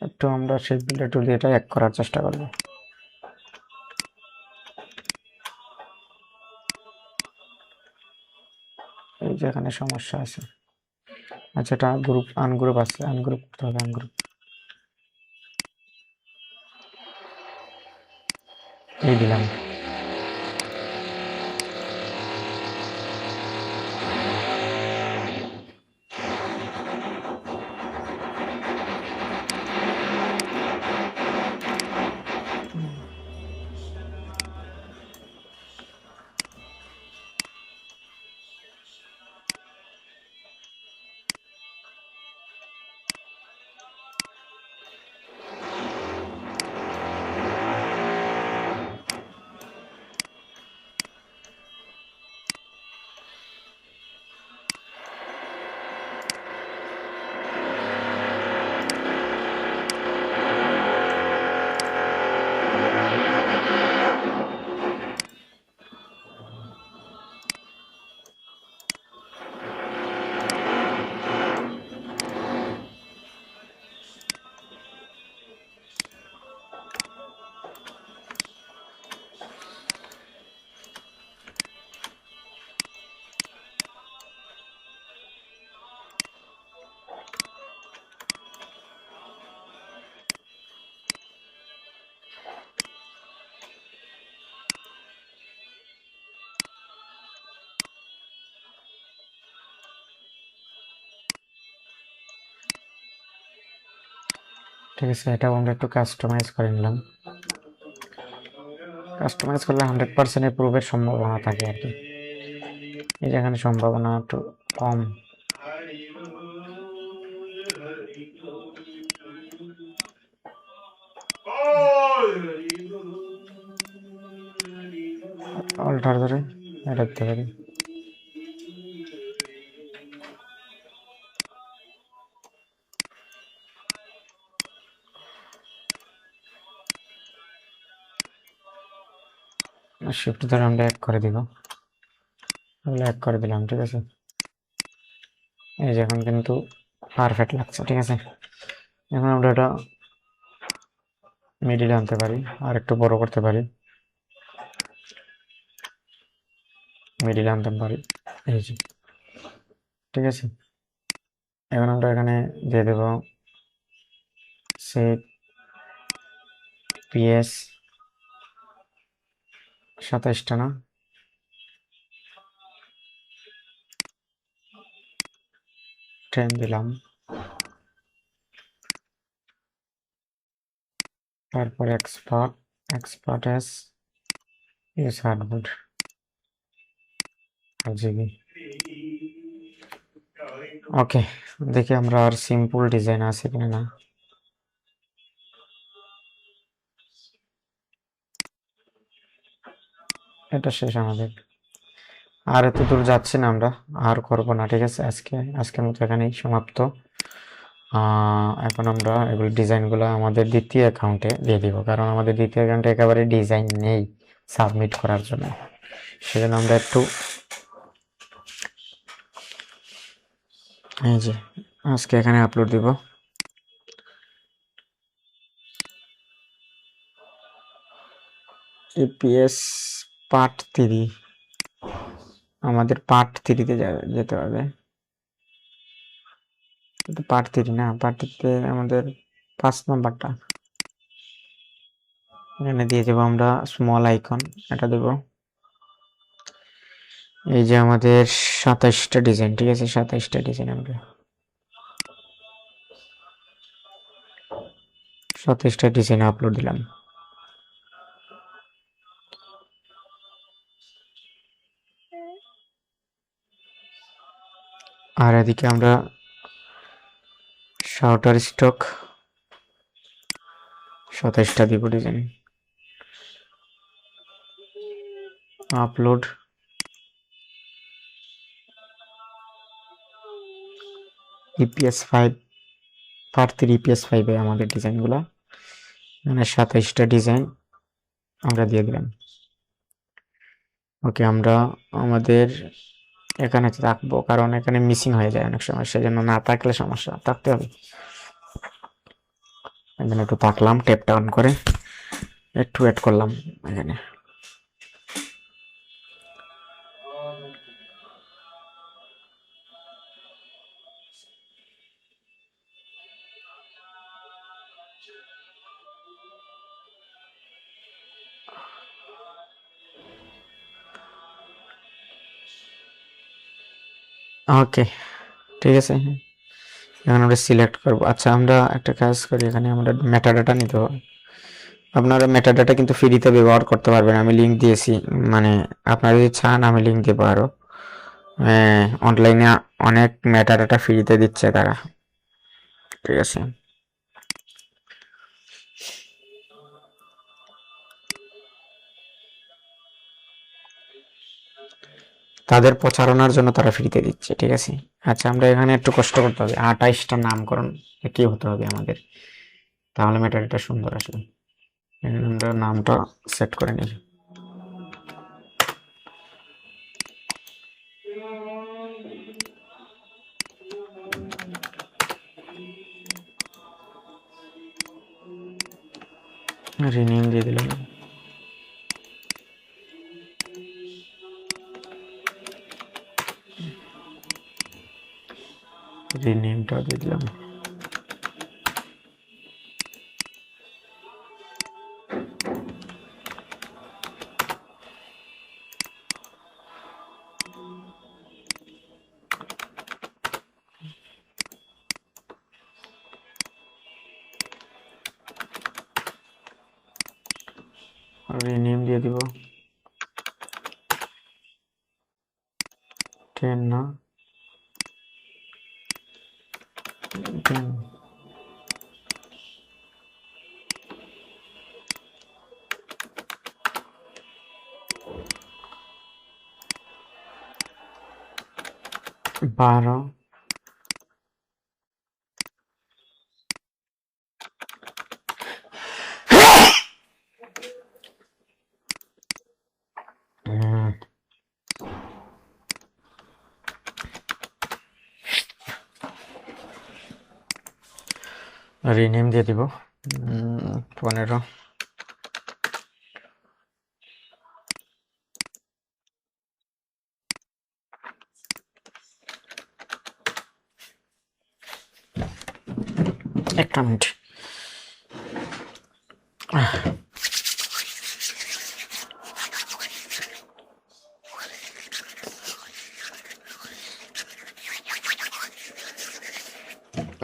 একটু আমরা সেই বিল্ডার টুল দিয়ে এটা এক করার চেষ্টা করব। এই যে এখানে সমস্যা আছে। আচ্ছা, এটা গ্রুপ আনগ্রুপ আছে, আনগ্রুপ করতে হবে, আনগ্রুপ। এই দিলাম। ঠিক আছে, এটাও আমরা একটু কাস্টমাইজ করে নিলাম। কাস্টমাইজ করলে 100% প্রুফের সম্ভাবনা থাকে আর কি। এই যেখানে সম্ভাবনা একটু কম। অল্টার ধরে এটা দিতে পারি। শিফট ধরে আমরা এক করে দিব, এক করে দিলাম। ঠিক আছে, এই যে এখন কিন্তু পারফেক্ট লাগছে। ঠিক আছে, এখন আমরা এটা মিডিলে আনতে পারি, আর একটু বড় করতে পারি। মিডিলে আনতে পারি, এই যে, ঠিক আছে। এখন আমরা এখানে দিয়ে দেব সেট পিএস 27টা না, 10 দিলাম, তারপর এক্সপার্ট এস ইউজ হার্ডবোর্ড আর জিবি। ওকে, দেখি আমরা আর সিম্পল ডিজাইন আছে কিনা না। এটা শেষ আমাদের, আর এত দূর যাচ্ছি না আমরা, আর করবো না, ঠিক আছে। আজকের মতো এখানেই সমাপ্ত। এখন আমরা এগুলো ডিজাইনগুলো আমাদের দ্বিতীয় অ্যাকাউন্টে দিয়ে দিব, কারণ আমাদের দ্বিতীয় অ্যাকাউন্টে একেবারে ডিজাইন নেই সাবমিট করার জন্য। সেজন্য আমরা একটু, এই যে, আজকে এখানে আপলোড দিব। ইপিএস পার্ট 3, আমাদের পার্ট 3-তে যেতে হবে। পার্ট 3 না, পার্ট 3-তে আমাদের 5 নাম্বারটা এখানে দিয়ে দেবো আমরা, স্মল আইকন এটা দেবো। এই যে আমাদের 27টা ডিজাইন, ঠিক আছে, 27টা ডিজাইন আমরা 27টা ডিজাইন আপলোড দিলাম। আর এদিকে আমরা শাউটার স্টক 27টা দিব design, upload. EPS 5 part 3 EPS 5-এ আমাদের ডিজাইনগুলো, মানে 27টা ডিজাইন আমরা দিয়ে দিলাম। ওকে, আমরা আমাদের এখানে রাখবো, কারণ এখানে মিসিং হয়ে যায় অনেক সময়, সেজন্য না থাকলে সমস্যা, থাকতে হবে। এখানে একটু থাকলাম, ট্যাপটা অন করে একটু অ্যাড করলাম এখানে। ওকে, ঠিক আছে। এখন আমরা সিলেক্ট করব। আচ্ছা, আমরা একটা কাজ করি, এখানে আমরা মেটাডাটা নিতে হবে। আপনারা মেটাডাটা কিন্তু ফ্রিতে ব্যবহার করতে পারবেন, আমি লিঙ্ক দিয়েছি, মানে আপনারা যদি চান আমি লিঙ্ক দেবো আরও। অনলাইনে অনেক মেটাডাটা ফ্রিতে দিচ্ছে তারা, ঠিক আছে। তাদের প্রচারণার জন্য তারা ফ্রিতে দিচ্ছে, ঠিক আছে। আচ্ছা, আমরা এখানে একটু কষ্ট করতে হবে, 28টা নামকরণ একই হতে হবে আমাদের, তাহলে মেটাডাটা সুন্দর আসবে। এখানে আমরা নামটা সেট করে নিই। রিনেম দিয়ে দিলাম, রিনেমটাও দিয়ে দিলাম। রিনেম দিয়ে দিব 10 না 10। 12। রিনেম দিয়ে দিব 15। একটা মিনিট।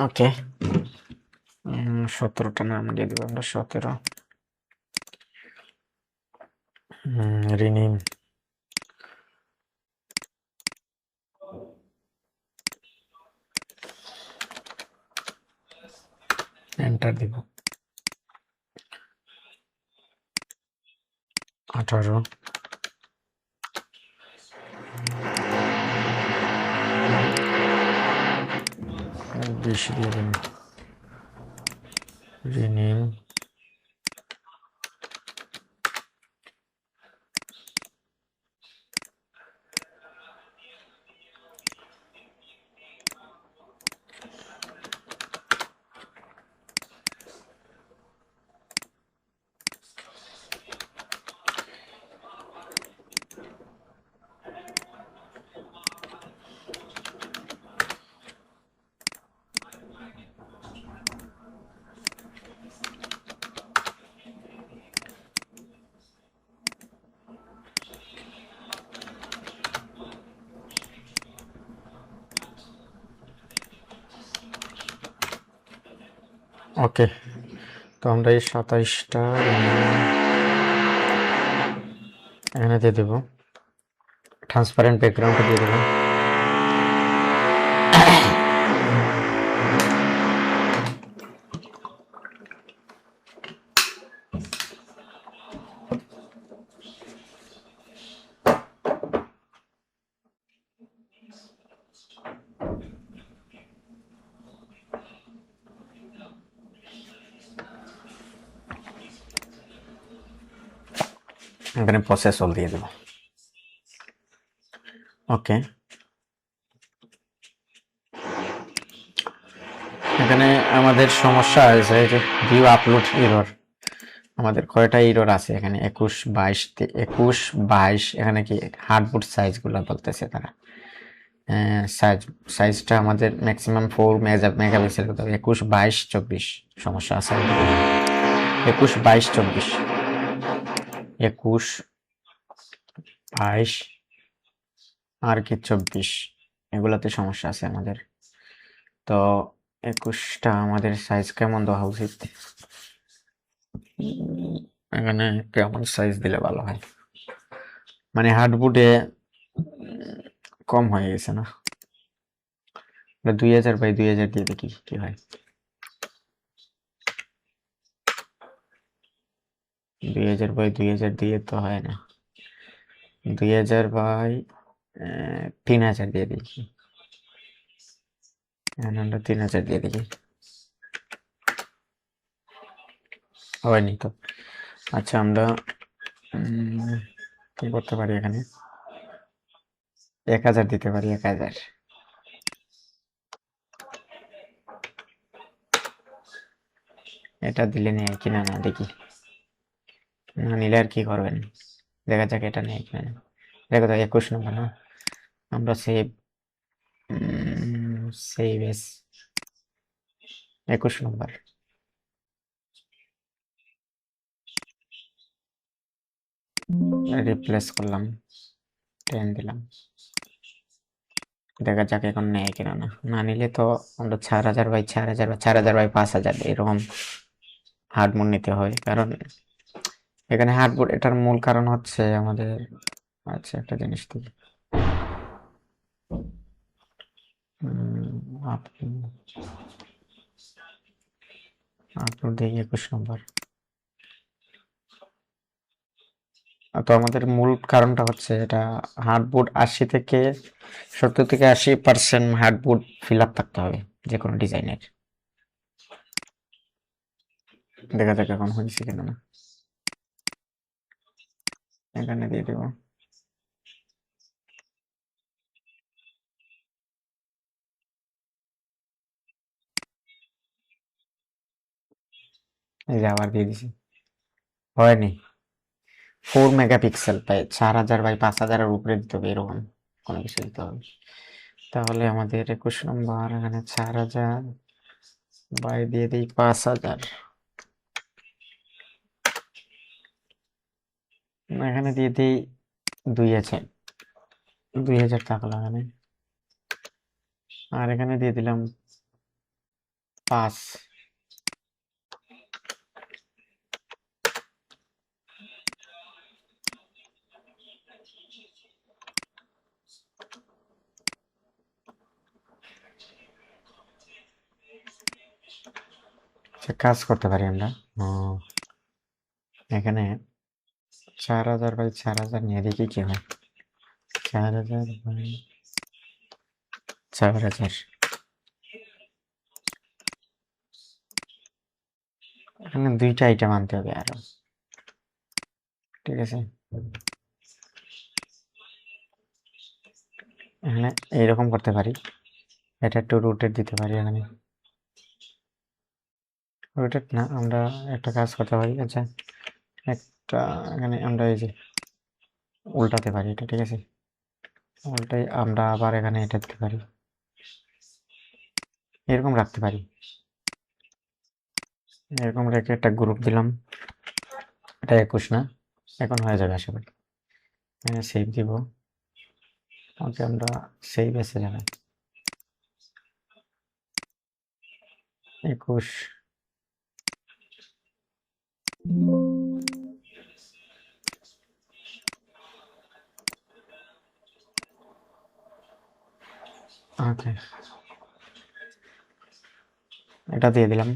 ওকে, 17টা নাম দিয়ে দেবো আমরা, 17। রিনেম, এন্টার দিব। 18, 20 দিয়ে দেব। রিনেম, ওকে। তো আমরা এই 27টা এখানে দিয়ে দেবো। ট্রান্সপারেন্ট ব্যাকগ্রাউন্ডটা দিয়ে দেবো। এখানে প্রসেস অল দিয়ে দেবো। ওকে, এখানে আমাদের সমস্যা হয়েছে যে ভিউ আপলোড এরর। আমাদের কয়টা এরর আছে এখানে? 21, 22, এখানে কি হার্ডবোর্ড সাইজগুলো বলতেছে তারা। সাইজটা আমাদের ম্যাক্সিমাম 4 মেগাপিক্সেল করতে হবে। 21, 22, 24 সমস্যা আছে। 21, 22, 24, 21, 22 আর কি 24, এগুলাতে সমস্যা আছে আমাদের। তো 21টা আমাদের সাইজ কেমন দেওয়া উচিত? এখানে কেমন সাইজ দিলে ভালো হয়? মানে হার্ডবোর্ডে কম হয়ে গেছে না? 2000 বাই 2000 দিয়ে দেখি কি হয়। 2000 বাই 2000 দিয়ে তো হয় না। 2000 বাই 3000 দিয়ে দেখি। আমরা 3000 দিয়ে দেখি, হয়নি তো। আচ্ছা, আমরা কি করতে পারি এখানে? 1000 দিতে পারি। 1000 এটা দিলে নেয় কিনা না দেখি। না নিলে আর কি করবেন, দেখা যাক এটা নেয় কিনা না। দেখো তো 21 নম্বর না, আমরা সেভ এস 21 নম্বর। রিপ্লেস করলাম, 10 দিলাম, দেখা যাক এখন নেয় কিনা না। না নিলে তো আমরা 4000 বাই 4000 বা 4000 বাই 5000 এরকম হার্ডবোর্ড নিতে হয়। কারণ এখানে হার্ডবোর্ড এটার মূল কারণ হচ্ছে আমাদের, আচ্ছা একটা জিনিস দেখি, আপলোড দেখি 21 নম্বর। তো আমাদের মূল কারণটা হচ্ছে এটা হার্ডবোর্ড 70 থেকে 80% হার্ডবোর্ড ফিল আপ থাকতে হবে যে কোনো ডিজাইনের। দেখা যাক এখন হয়েছে কিনা না। এখানে দিয়ে দেবো। এই যে আবার দিয়ে দিছি, হয়নি। 4 মেগাপিক্সেল পাই 4000 বাই 5000 উপরে দিতে হবে, এরকম কোনো কিছু দিতে হবে। তাহলে আমাদের 21 নম্বর এখানে 4000 বাই দিয়ে দিই 5,000। এখানে দিয়ে দিই 2,000। 2,000 থাকলো এখানে। আর এখানে দিয়ে দিলাম 5। কাজ করতে পারি আমরা। এখানে 4,000 বাই 4,000 নিয়ে দেখি কি হয়। 4,000 বাই 4,000। এখানে 2টা আইটেম আনতে হবে আরো। ঠিক আছে, এখানে এইরকম করতে পারি। এটা একটু রোটেট দিতে পারি। এখানে রোটেট না, আমরা একটা কাজ করতে পারি। আচ্ছা, একটা এখানে আমরা এই যে উল্টাতে পারি এটা। ঠিক আছে, উল্টাই আমরা আবার এখানে এটা দিতে পারি, এরকম রাখতে পারি। এরকম রেখে একটা গ্রুপ দিলাম। এটা 21 না, এখন হয়ে যাবে আশা করি। সেভ দিব। ওকে, আমরা সেভ এসে যাবে 21। ওকে, এটা দিয়ে দিলাম।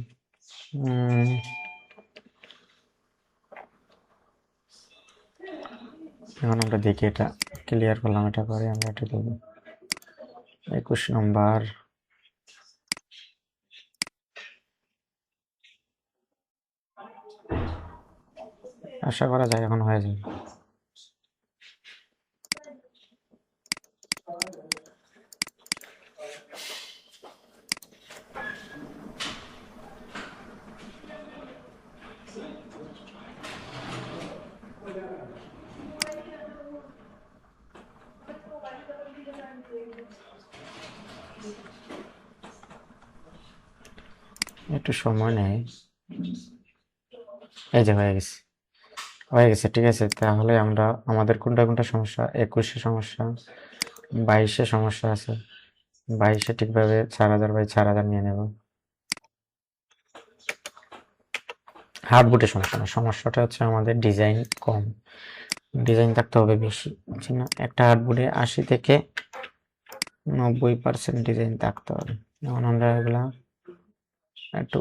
এখন আমরা দেখি, এটা ক্লিয়ার করলাম। এটা করে আমরা এটা দেব 21 নম্বর। আশা করা যায় এখন হয়ে যাবে। একটু সময় নেই। এই যে হয়ে গেছে, হয়ে গেছে। ঠিক আছে, তাহলে আমরা আমাদের কোনটা কোনটা সমস্যা, 21-এ সমস্যা, 22-এ সমস্যা আছে। 22-এ ঠিকভাবে 4,000 বাই 4,000 নিয়ে নেব। হার্ড বুটের সমস্যা না, সমস্যাটা হচ্ছে আমাদের ডিজাইন কম, ডিজাইন থাকতে হবে বেশি। বুঝছি না, একটা হার্ড বুটে 80 থেকে 90% ডিজাইন থাকতে হবে। যেমন আমরা এগুলা একটু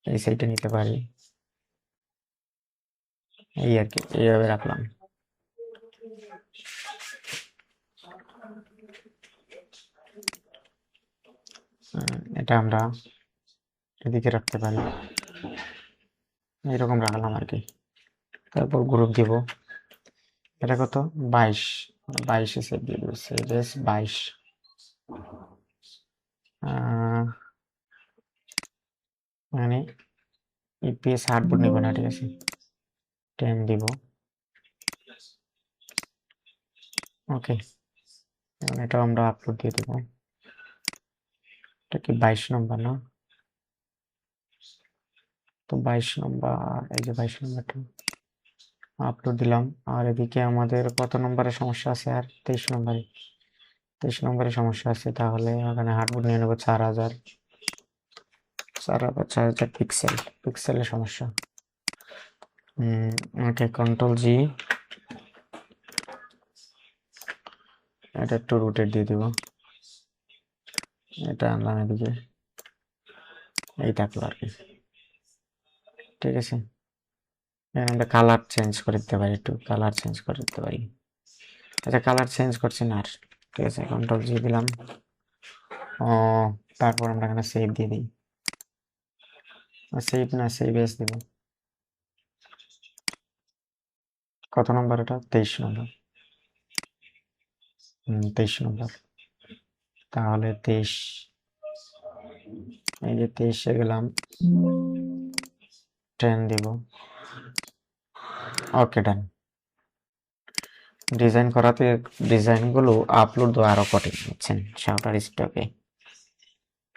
এই সাইডে নিতে পারি, এই আর কি, এইভাবে রাখলাম। এটা আমরা এদিকে রাখতে পারি, এইরকম রাখলাম আর কি। তারপর গ্রুপ দিব। এটা কত? 22। 22-এ সেভ দিয়ে দেবো, সেভ এস 22। মানে ইপিএস হার্ডবোর্ড নিব না। ঠিক আছে, 10 দিব। ওকে, এখন এটাও আমরা আপলোড দিয়ে দেবো। এটা কি 22 নম্বর না? তো 22 নম্বর, এই যে 22 নম্বরটা আপলোড দিলাম। আর এদিকে আমাদের কত নম্বরের সমস্যা আছে? আর 23 নম্বরে। 23 নম্বরের সমস্যা আছে, তাহলে এখানে হার্ডবোর্ড নিয়ে নেবো 4,000। 4,000 পিক্সেল, পিক্সেলের সমস্যা। ওকে, কন্ট্রোল জি, এটা একটু রোটেট দিয়ে দিব। এটা আনলাম এদিকে, এই থাকলো আর কি। ঠিক আছে, এখানে আমরা কালার চেঞ্জ করে দিতে পারি, একটু কালার চেঞ্জ করে দিতে পারি। আচ্ছা, কালার চেঞ্জ করছি না আর। ঠিক আছে, কন্ট্রোল জি দিলাম। ও, তারপর আমরা এখানে সেভ দিয়ে দিই। সেভ না, সেভ এস দিব। কত নম্বর এটা? 23 নম্বর। 23 নম্বর। তাহলে 23, এই যে 23-এ গেলাম, 10 দিব। ওকে, ডান। ডিজাইন করাতে ডিজাইনগুলো আপলোড দেওয়া আরো কঠিন, বুঝছেন, শাউটার স্টকে।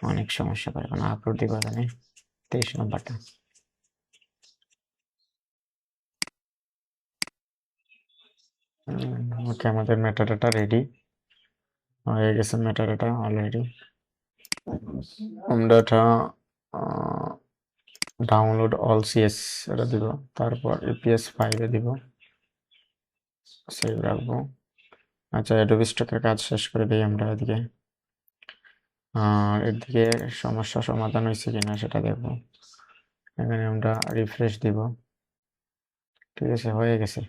অনেক সমস্যা করে, কোনো আপলোড দিব এখানে 23 নম্বরটা। ওকে, আমাদের মেটাডাটা রেডি হয়ে গেছে, মেটাডাটা অলরেডি। আমরা এটা ডাউনলোড অল সিএস এটা দিব, তারপর ইপিএস 5-এ দিব, সেভ রাখবো। আচ্ছা, অ্যাডোবি স্টকের কাজ শেষ করে দিই আমরা এদিকে। আর এদিকে সমস্যা সমাধান হয়েছে কিনা সেটা দেখবো। এখানে আমরা রিফ্রেশ দিব, ঠিক আছে, হয়ে গেছে,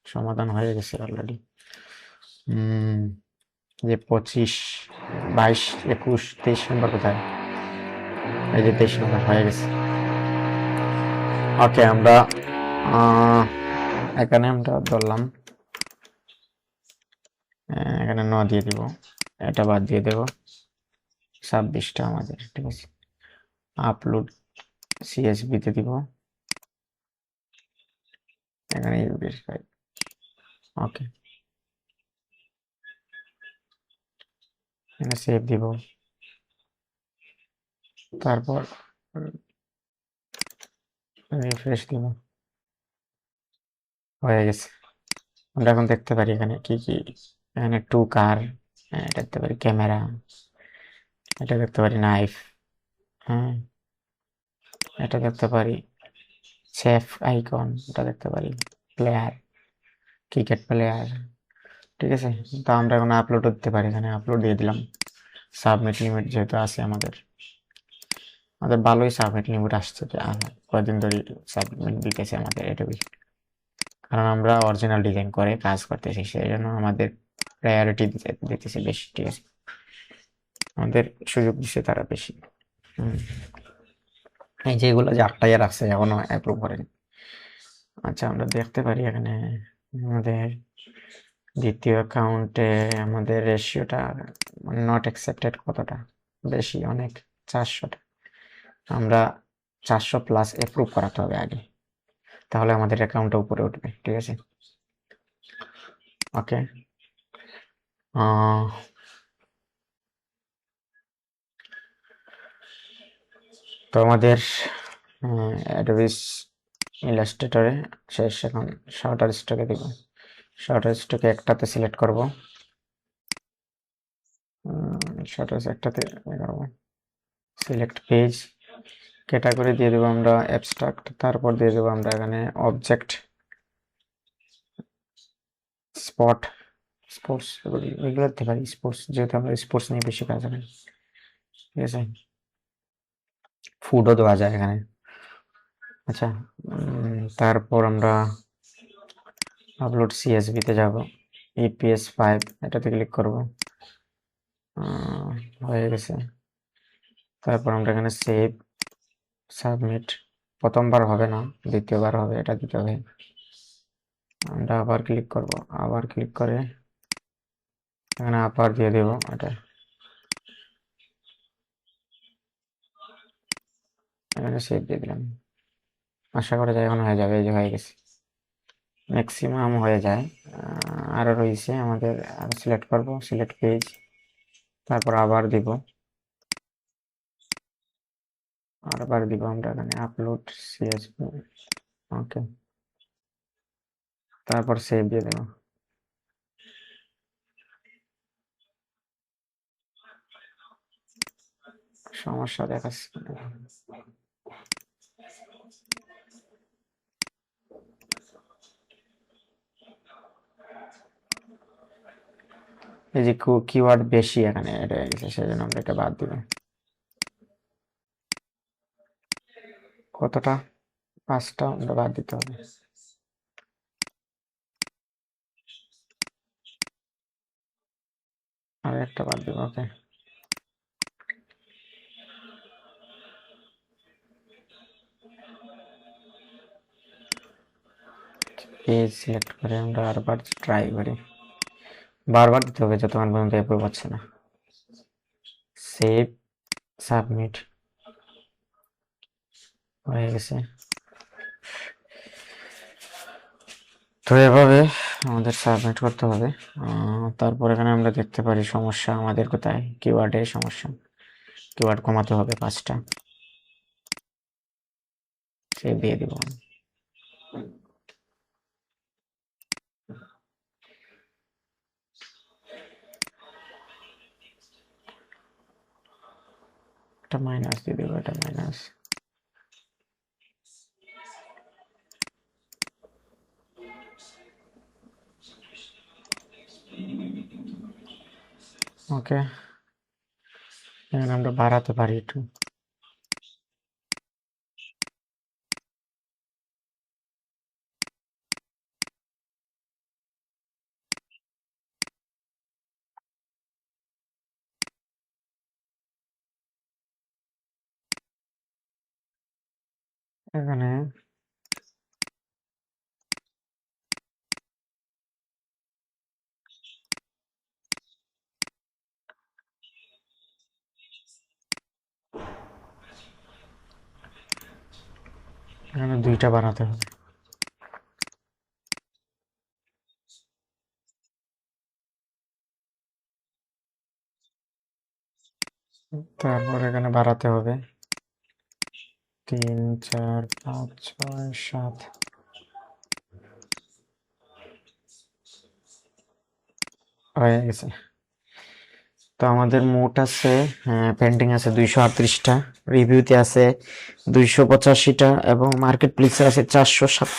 সমাধান হয়ে গেছে অলরেডি। যে 25, 22, 21, 23 নম্বর কোথায়? এই যে 23 নম্বর হয়ে গেছে। ওকে, আমরা এখানে আমরা ধরলাম, এখানে 9 দিয়ে দিব, এটা বাদ দিয়ে দেব, 26টা আমাদের, ঠিক আছে। আপলোড সিএসবিতে দিব, এখানে ইউবিএস 5। ওকে, এখানে সেভ দিব, তারপর রিফ্রেশ দিব, হয়ে গেছে। আমরা এখন দেখতে পারি এখানে কি কি, এখানে টু কার, এটা দেখতে পারি ক্যামেরা, এটা দেখতে পারি নাইফ, হ্যাঁ, এটা দেখতে পারি সেফ আইকন, এটা দেখতে পারি প্লেয়ার, ক্রিকেট প্লেয়ার, ঠিক আছে। তো আমরা এখন আপলোড করতে পারি, এখানে আপলোড দিয়ে দিলাম। সাবমিট লিমিট যেহেতু আছে আমাদের ভালোই সাবমিট লিমিট আসছে, কয়েকদিন ধরে সাবমিট দিতেছে আমাদের এটুকুই, কারণ আমরা অরিজিনাল ডিজাইন করে কাজ করতেছি, সেই জন্য আমাদের প্রায়োরিটি দিতেছে বেশি, ঠিক আছে, আমাদের সুযোগ দিচ্ছে তারা বেশি। এই যেগুলো যে 8টায় রাখছে এখনো অ্যাপ্রুভ করেনি। আচ্ছা, আমরা দেখতে পারি এখানে আমাদের দ্বিতীয় অ্যাকাউন্টে আমাদের রেশিওটা নট অ্যাকসেপ্টেড কতটা, বেশি অনেক, 400টা। আমরা 400+ অ্যাপ্রুভ করাতে হবে আগে, তাহলে আমাদের অ্যাকাউন্টটা উপরে উঠবে, ঠিক আছে। ওকে, তো আমাদের অ্যাডোবি ইলাস্ট্রেটরে শেষ, এখন শাটার স্টকে দিব। শাটার স্টকে একটাতে সিলেক্ট করব, শাটার একটাতে করব, সিলেক্ট পেজ, ক্যাটাগরি দিয়ে দেবো আমরা অ্যাবস্ট্রাক্ট, তারপর দিয়ে দেবো আমরা এখানে অবজেক্ট, স্পট, স্পোর্টস, এগুলো দিতে পারি স্পোর্টস, যেহেতু আমরা স্পোর্টস নিয়ে বেশি কাজ করি, ঠিক আছে। ফুডও দেওয়া যায় এখানে। আচ্ছা, তারপর আমরা আপলোড সিএসভিতে যাব, ইপিএস 5 এটাতে ক্লিক করব, হয়ে গেছে। তারপর আমরা এখানে সেভ, সাবমিট, প্রথমবার হবে না, দ্বিতীয়বার হবে, এটা দিতে হবে। আমরা আবার ক্লিক করব, আবার ক্লিক করে এখানে আবার দিয়ে দেব, এটা এখানে সেভ দিয়ে দিলাম। আশা করা যায় এখন হয়ে যাবে, এই যে হয়ে গেছে, ম্যাক্সিমাম হয়ে যায়। আরও রয়েছে আমাদের, সিলেক্ট করব, সিলেক্ট পেজ, তারপর আবার দিব, আবার দিব আমরা এখানে আপলোড সিএসভি, ওকে, তারপর সেভ দিয়ে দেব। সমস্যা দেখাচ্ছে, এই যে কিওয়ার্ড বেশি এখানে এটা হয়ে গেছে, সেই জন্য আমরা এটা বাদ দিব। কতটা? 5টা আমরা বাদ দিতে হবে, আর একটা বাদ দিব, ওকে। পেজ সিলেক্ট করে আমরা আরবার ট্রাই করি, বারবার দিতে হবে যতক্ষণ পর্যন্ত অ্যাপ্রুভ হচ্ছে না। সেভ, সাবমিট, হয়ে গেছে। তো এভাবে আমাদের সাবমিট করতে হবে। তারপর এখানে আমরা দেখতে পারি সমস্যা আমাদের কোথায়, কিওয়ার্ডের সমস্যা। কিওয়ার্ড কমাতে হবে 5টা, সে দিয়ে দিব। একটা মাইনাস দিয়ে দেবো, এটা মাইনাস। ওকে, এখানে আমরা বাড়াতে পারি একটু। এখানে এখানে 2টা বানাতে হবে। তারপর এখানে বাড়াতে হবে 3, 4, 5, 6, 7। হয়ে গেছে। তো আমাদের মোট আছে, পেন্ডিং আছে 238টা, রিভিউতে আছে 285টা, এবং মার্কেট প্লেসে আছে 407।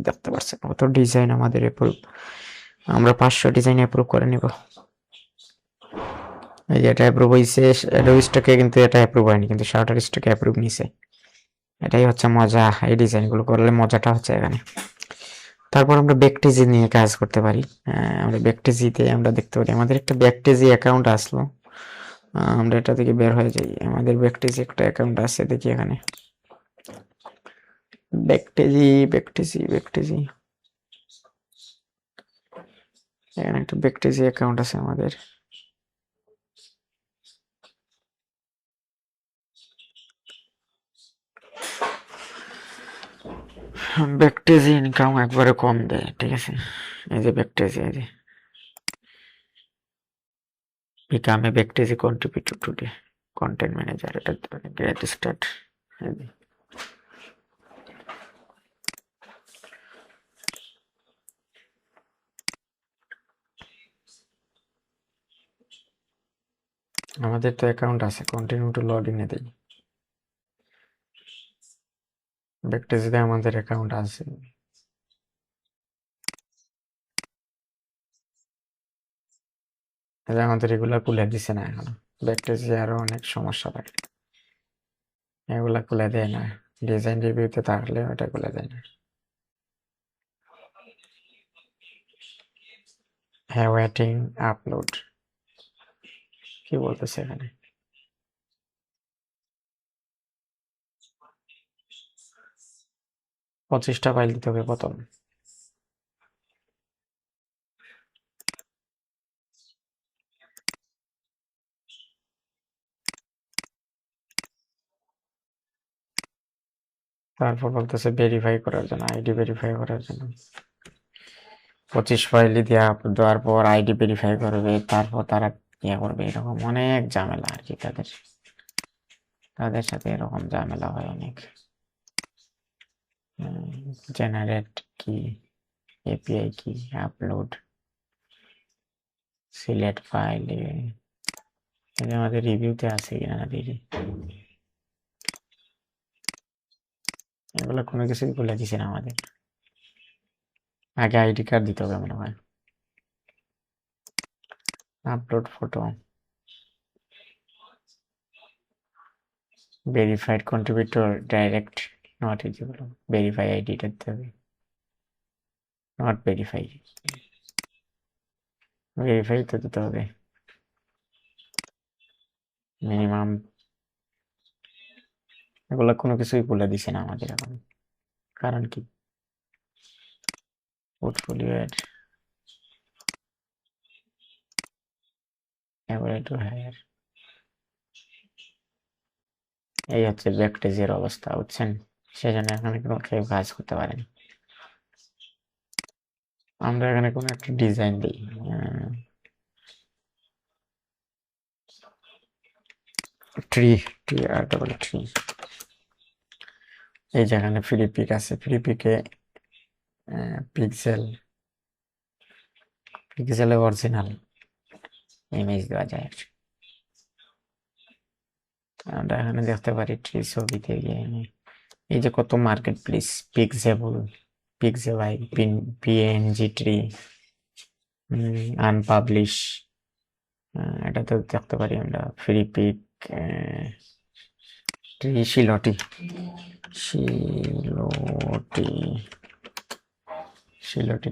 দেখতে পাচ্ছেন কত ডিজাইন আমাদের অ্যাপ্রুভ। আমরা 500 ডিজাইন অ্যাপ্রুভ করে নিব। এই যে এটা অ্যাপ্রুভ হয়েছে, অ্যাডোবি স্টকে কিন্তু এটা অ্যাপ্রুভ হয়নি, কিন্তু শাটার স্টকে অ্যাপ্রুভ নিছে। এটাই হচ্ছে মজা, এই ডিজাইনগুলো করলে মজাটা হচ্ছে এখানে। তারপর আমরা ব্যাকটেজি নিয়ে কাজ করতে পারি। আমরা ব্যাকটেজিতে আমরা দেখতে পারি আমাদের একটা ব্যাকটেজি অ্যাকাউন্ট আসলো। আমরা এটা থেকে বের হয়ে যাই। আমাদের ব্যাকটেজি একটা অ্যাকাউন্ট আছে, দেখি এখানে ব্যাকটেজি এখানে একটা ব্যাকটেজি অ্যাকাউন্ট আছে আমাদের। ব্যাকটেজি ইনকাম একবারে কম দেয়, ঠিক আছে। এই যে ব্যাকটেজি, এই যে become a Bacteria contributor today, content manager, এটা গ্রেট স্টার্ট। আমাদের তো অ্যাকাউন্ট আছে, কন্টিনিউ টু লগ ইনে দেই। ব্যাকটেজিতে আমাদের অ্যাকাউন্ট আছে। এই যে আমাদের এগুলা খুলে দিছে না এখনো। ব্যাকটেজি আরো অনেক সমস্যা থাকে, এগুলা খুলে দেয় না। ডিজাইন রিভিউতে থাকলে ওটা খুলে দেয় না। হ্যাঁ, ওয়েটিং আপলোড কি বলতেছে এখানে? 25টা ফাইল দিতে হবে প্রথম। তারপর বলতেছে ভেরিফাই করার জন্য, আইডি ভেরিফাই করার জন্য 25 ফাইল দেওয়ার পর আইডি ভেরিফাই করবে, তারপর তারা ইয়ে করবে। এরকম অনেক ঝামেলা আর কি, তাদের সাথে এরকম ঝামেলা হয় অনেক। জেনারেট কি, এপিআই কি, আপলোড, সিলেক্ট ফাইল, আমাদের রিভিউতে আছে কিনা দেখি। এগুলো কোনো কিছুই বলে দিছে না আমাদের। আগে আইডি কার্ড দিতে হবে মনে হয়। Upload photo, verified contributor direct not eligible, verify আইডিটা দিতে হবে, নট ভেরিফাই, ভেরিফাই তো দিতে হবে মিনিমাম। এগুলো কোনো কিছুই বলে দিছে না আমাদের এখন, কারণ কি? পোর্টফোলিও এর টু হায়ার, এই হচ্ছে ব্যাকটেজের অবস্থা, বুঝছেন। সেজন্য এখানে কোনো কেউ কাজ করতে পারেনি। আমরা এখানে কোনো একটা ডিজাইন দিই, ট্রি, ট্রি। এই যেখানে ফ্রি পিক আছে, ফ্রি পিকে পিক্সেলে অরিজিনাল ইমেজ দেওয়া যায়। আমরা এখানে দেখতে পারি ট্রি ছবিতে গিয়ে এই যে কত market place, Pixabay, PNG tree, unpublish, এটা তো দেখতে পারি আমরা ফ্রি পিক, ট্রি শিলটি,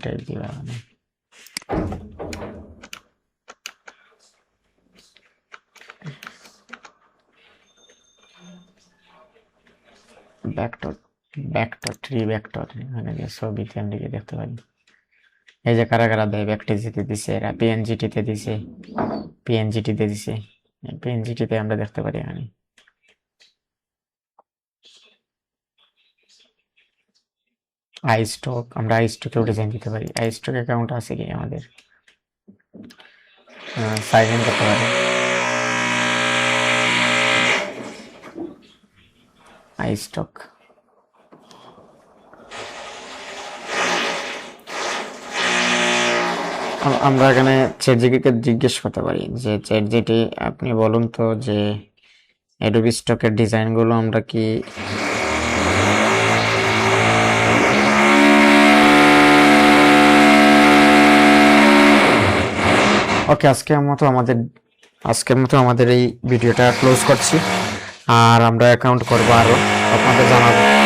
টাইপ দিবা মানে ট্রি ভেক্টর, এখানে যে ছবিতে আমরা গিয়ে দেখতে পারি এই যে কারা কারা দেয়, ভেক্টরজিতে দিছে, এরা পিএনজিটিতে দিছে, পিএনজিটিতে আমরা দেখতে পারি এখানে। আইস্টক, আমরা আইস্টকেও ডিজাইন দিতে পারি। আইস্টক অ্যাকাউন্ট আছে কি আমাদের, সাইন ইন করতে পারি। আইস্টক আমরা এখানে চ্যাটজিপিটিকে জিজ্ঞেস করতে পারি যে চ্যাটজিপিটি আপনি বলুন তো যে অ্যাডোবি স্টকের ডিজাইনগুলো আমরা কি ওকে, আজকের মতো আমাদের এই ভিডিওটা ক্লোজ করছি, আর আমরা অ্যাকাউন্ট করবো আরো আপনাদের জানাবো।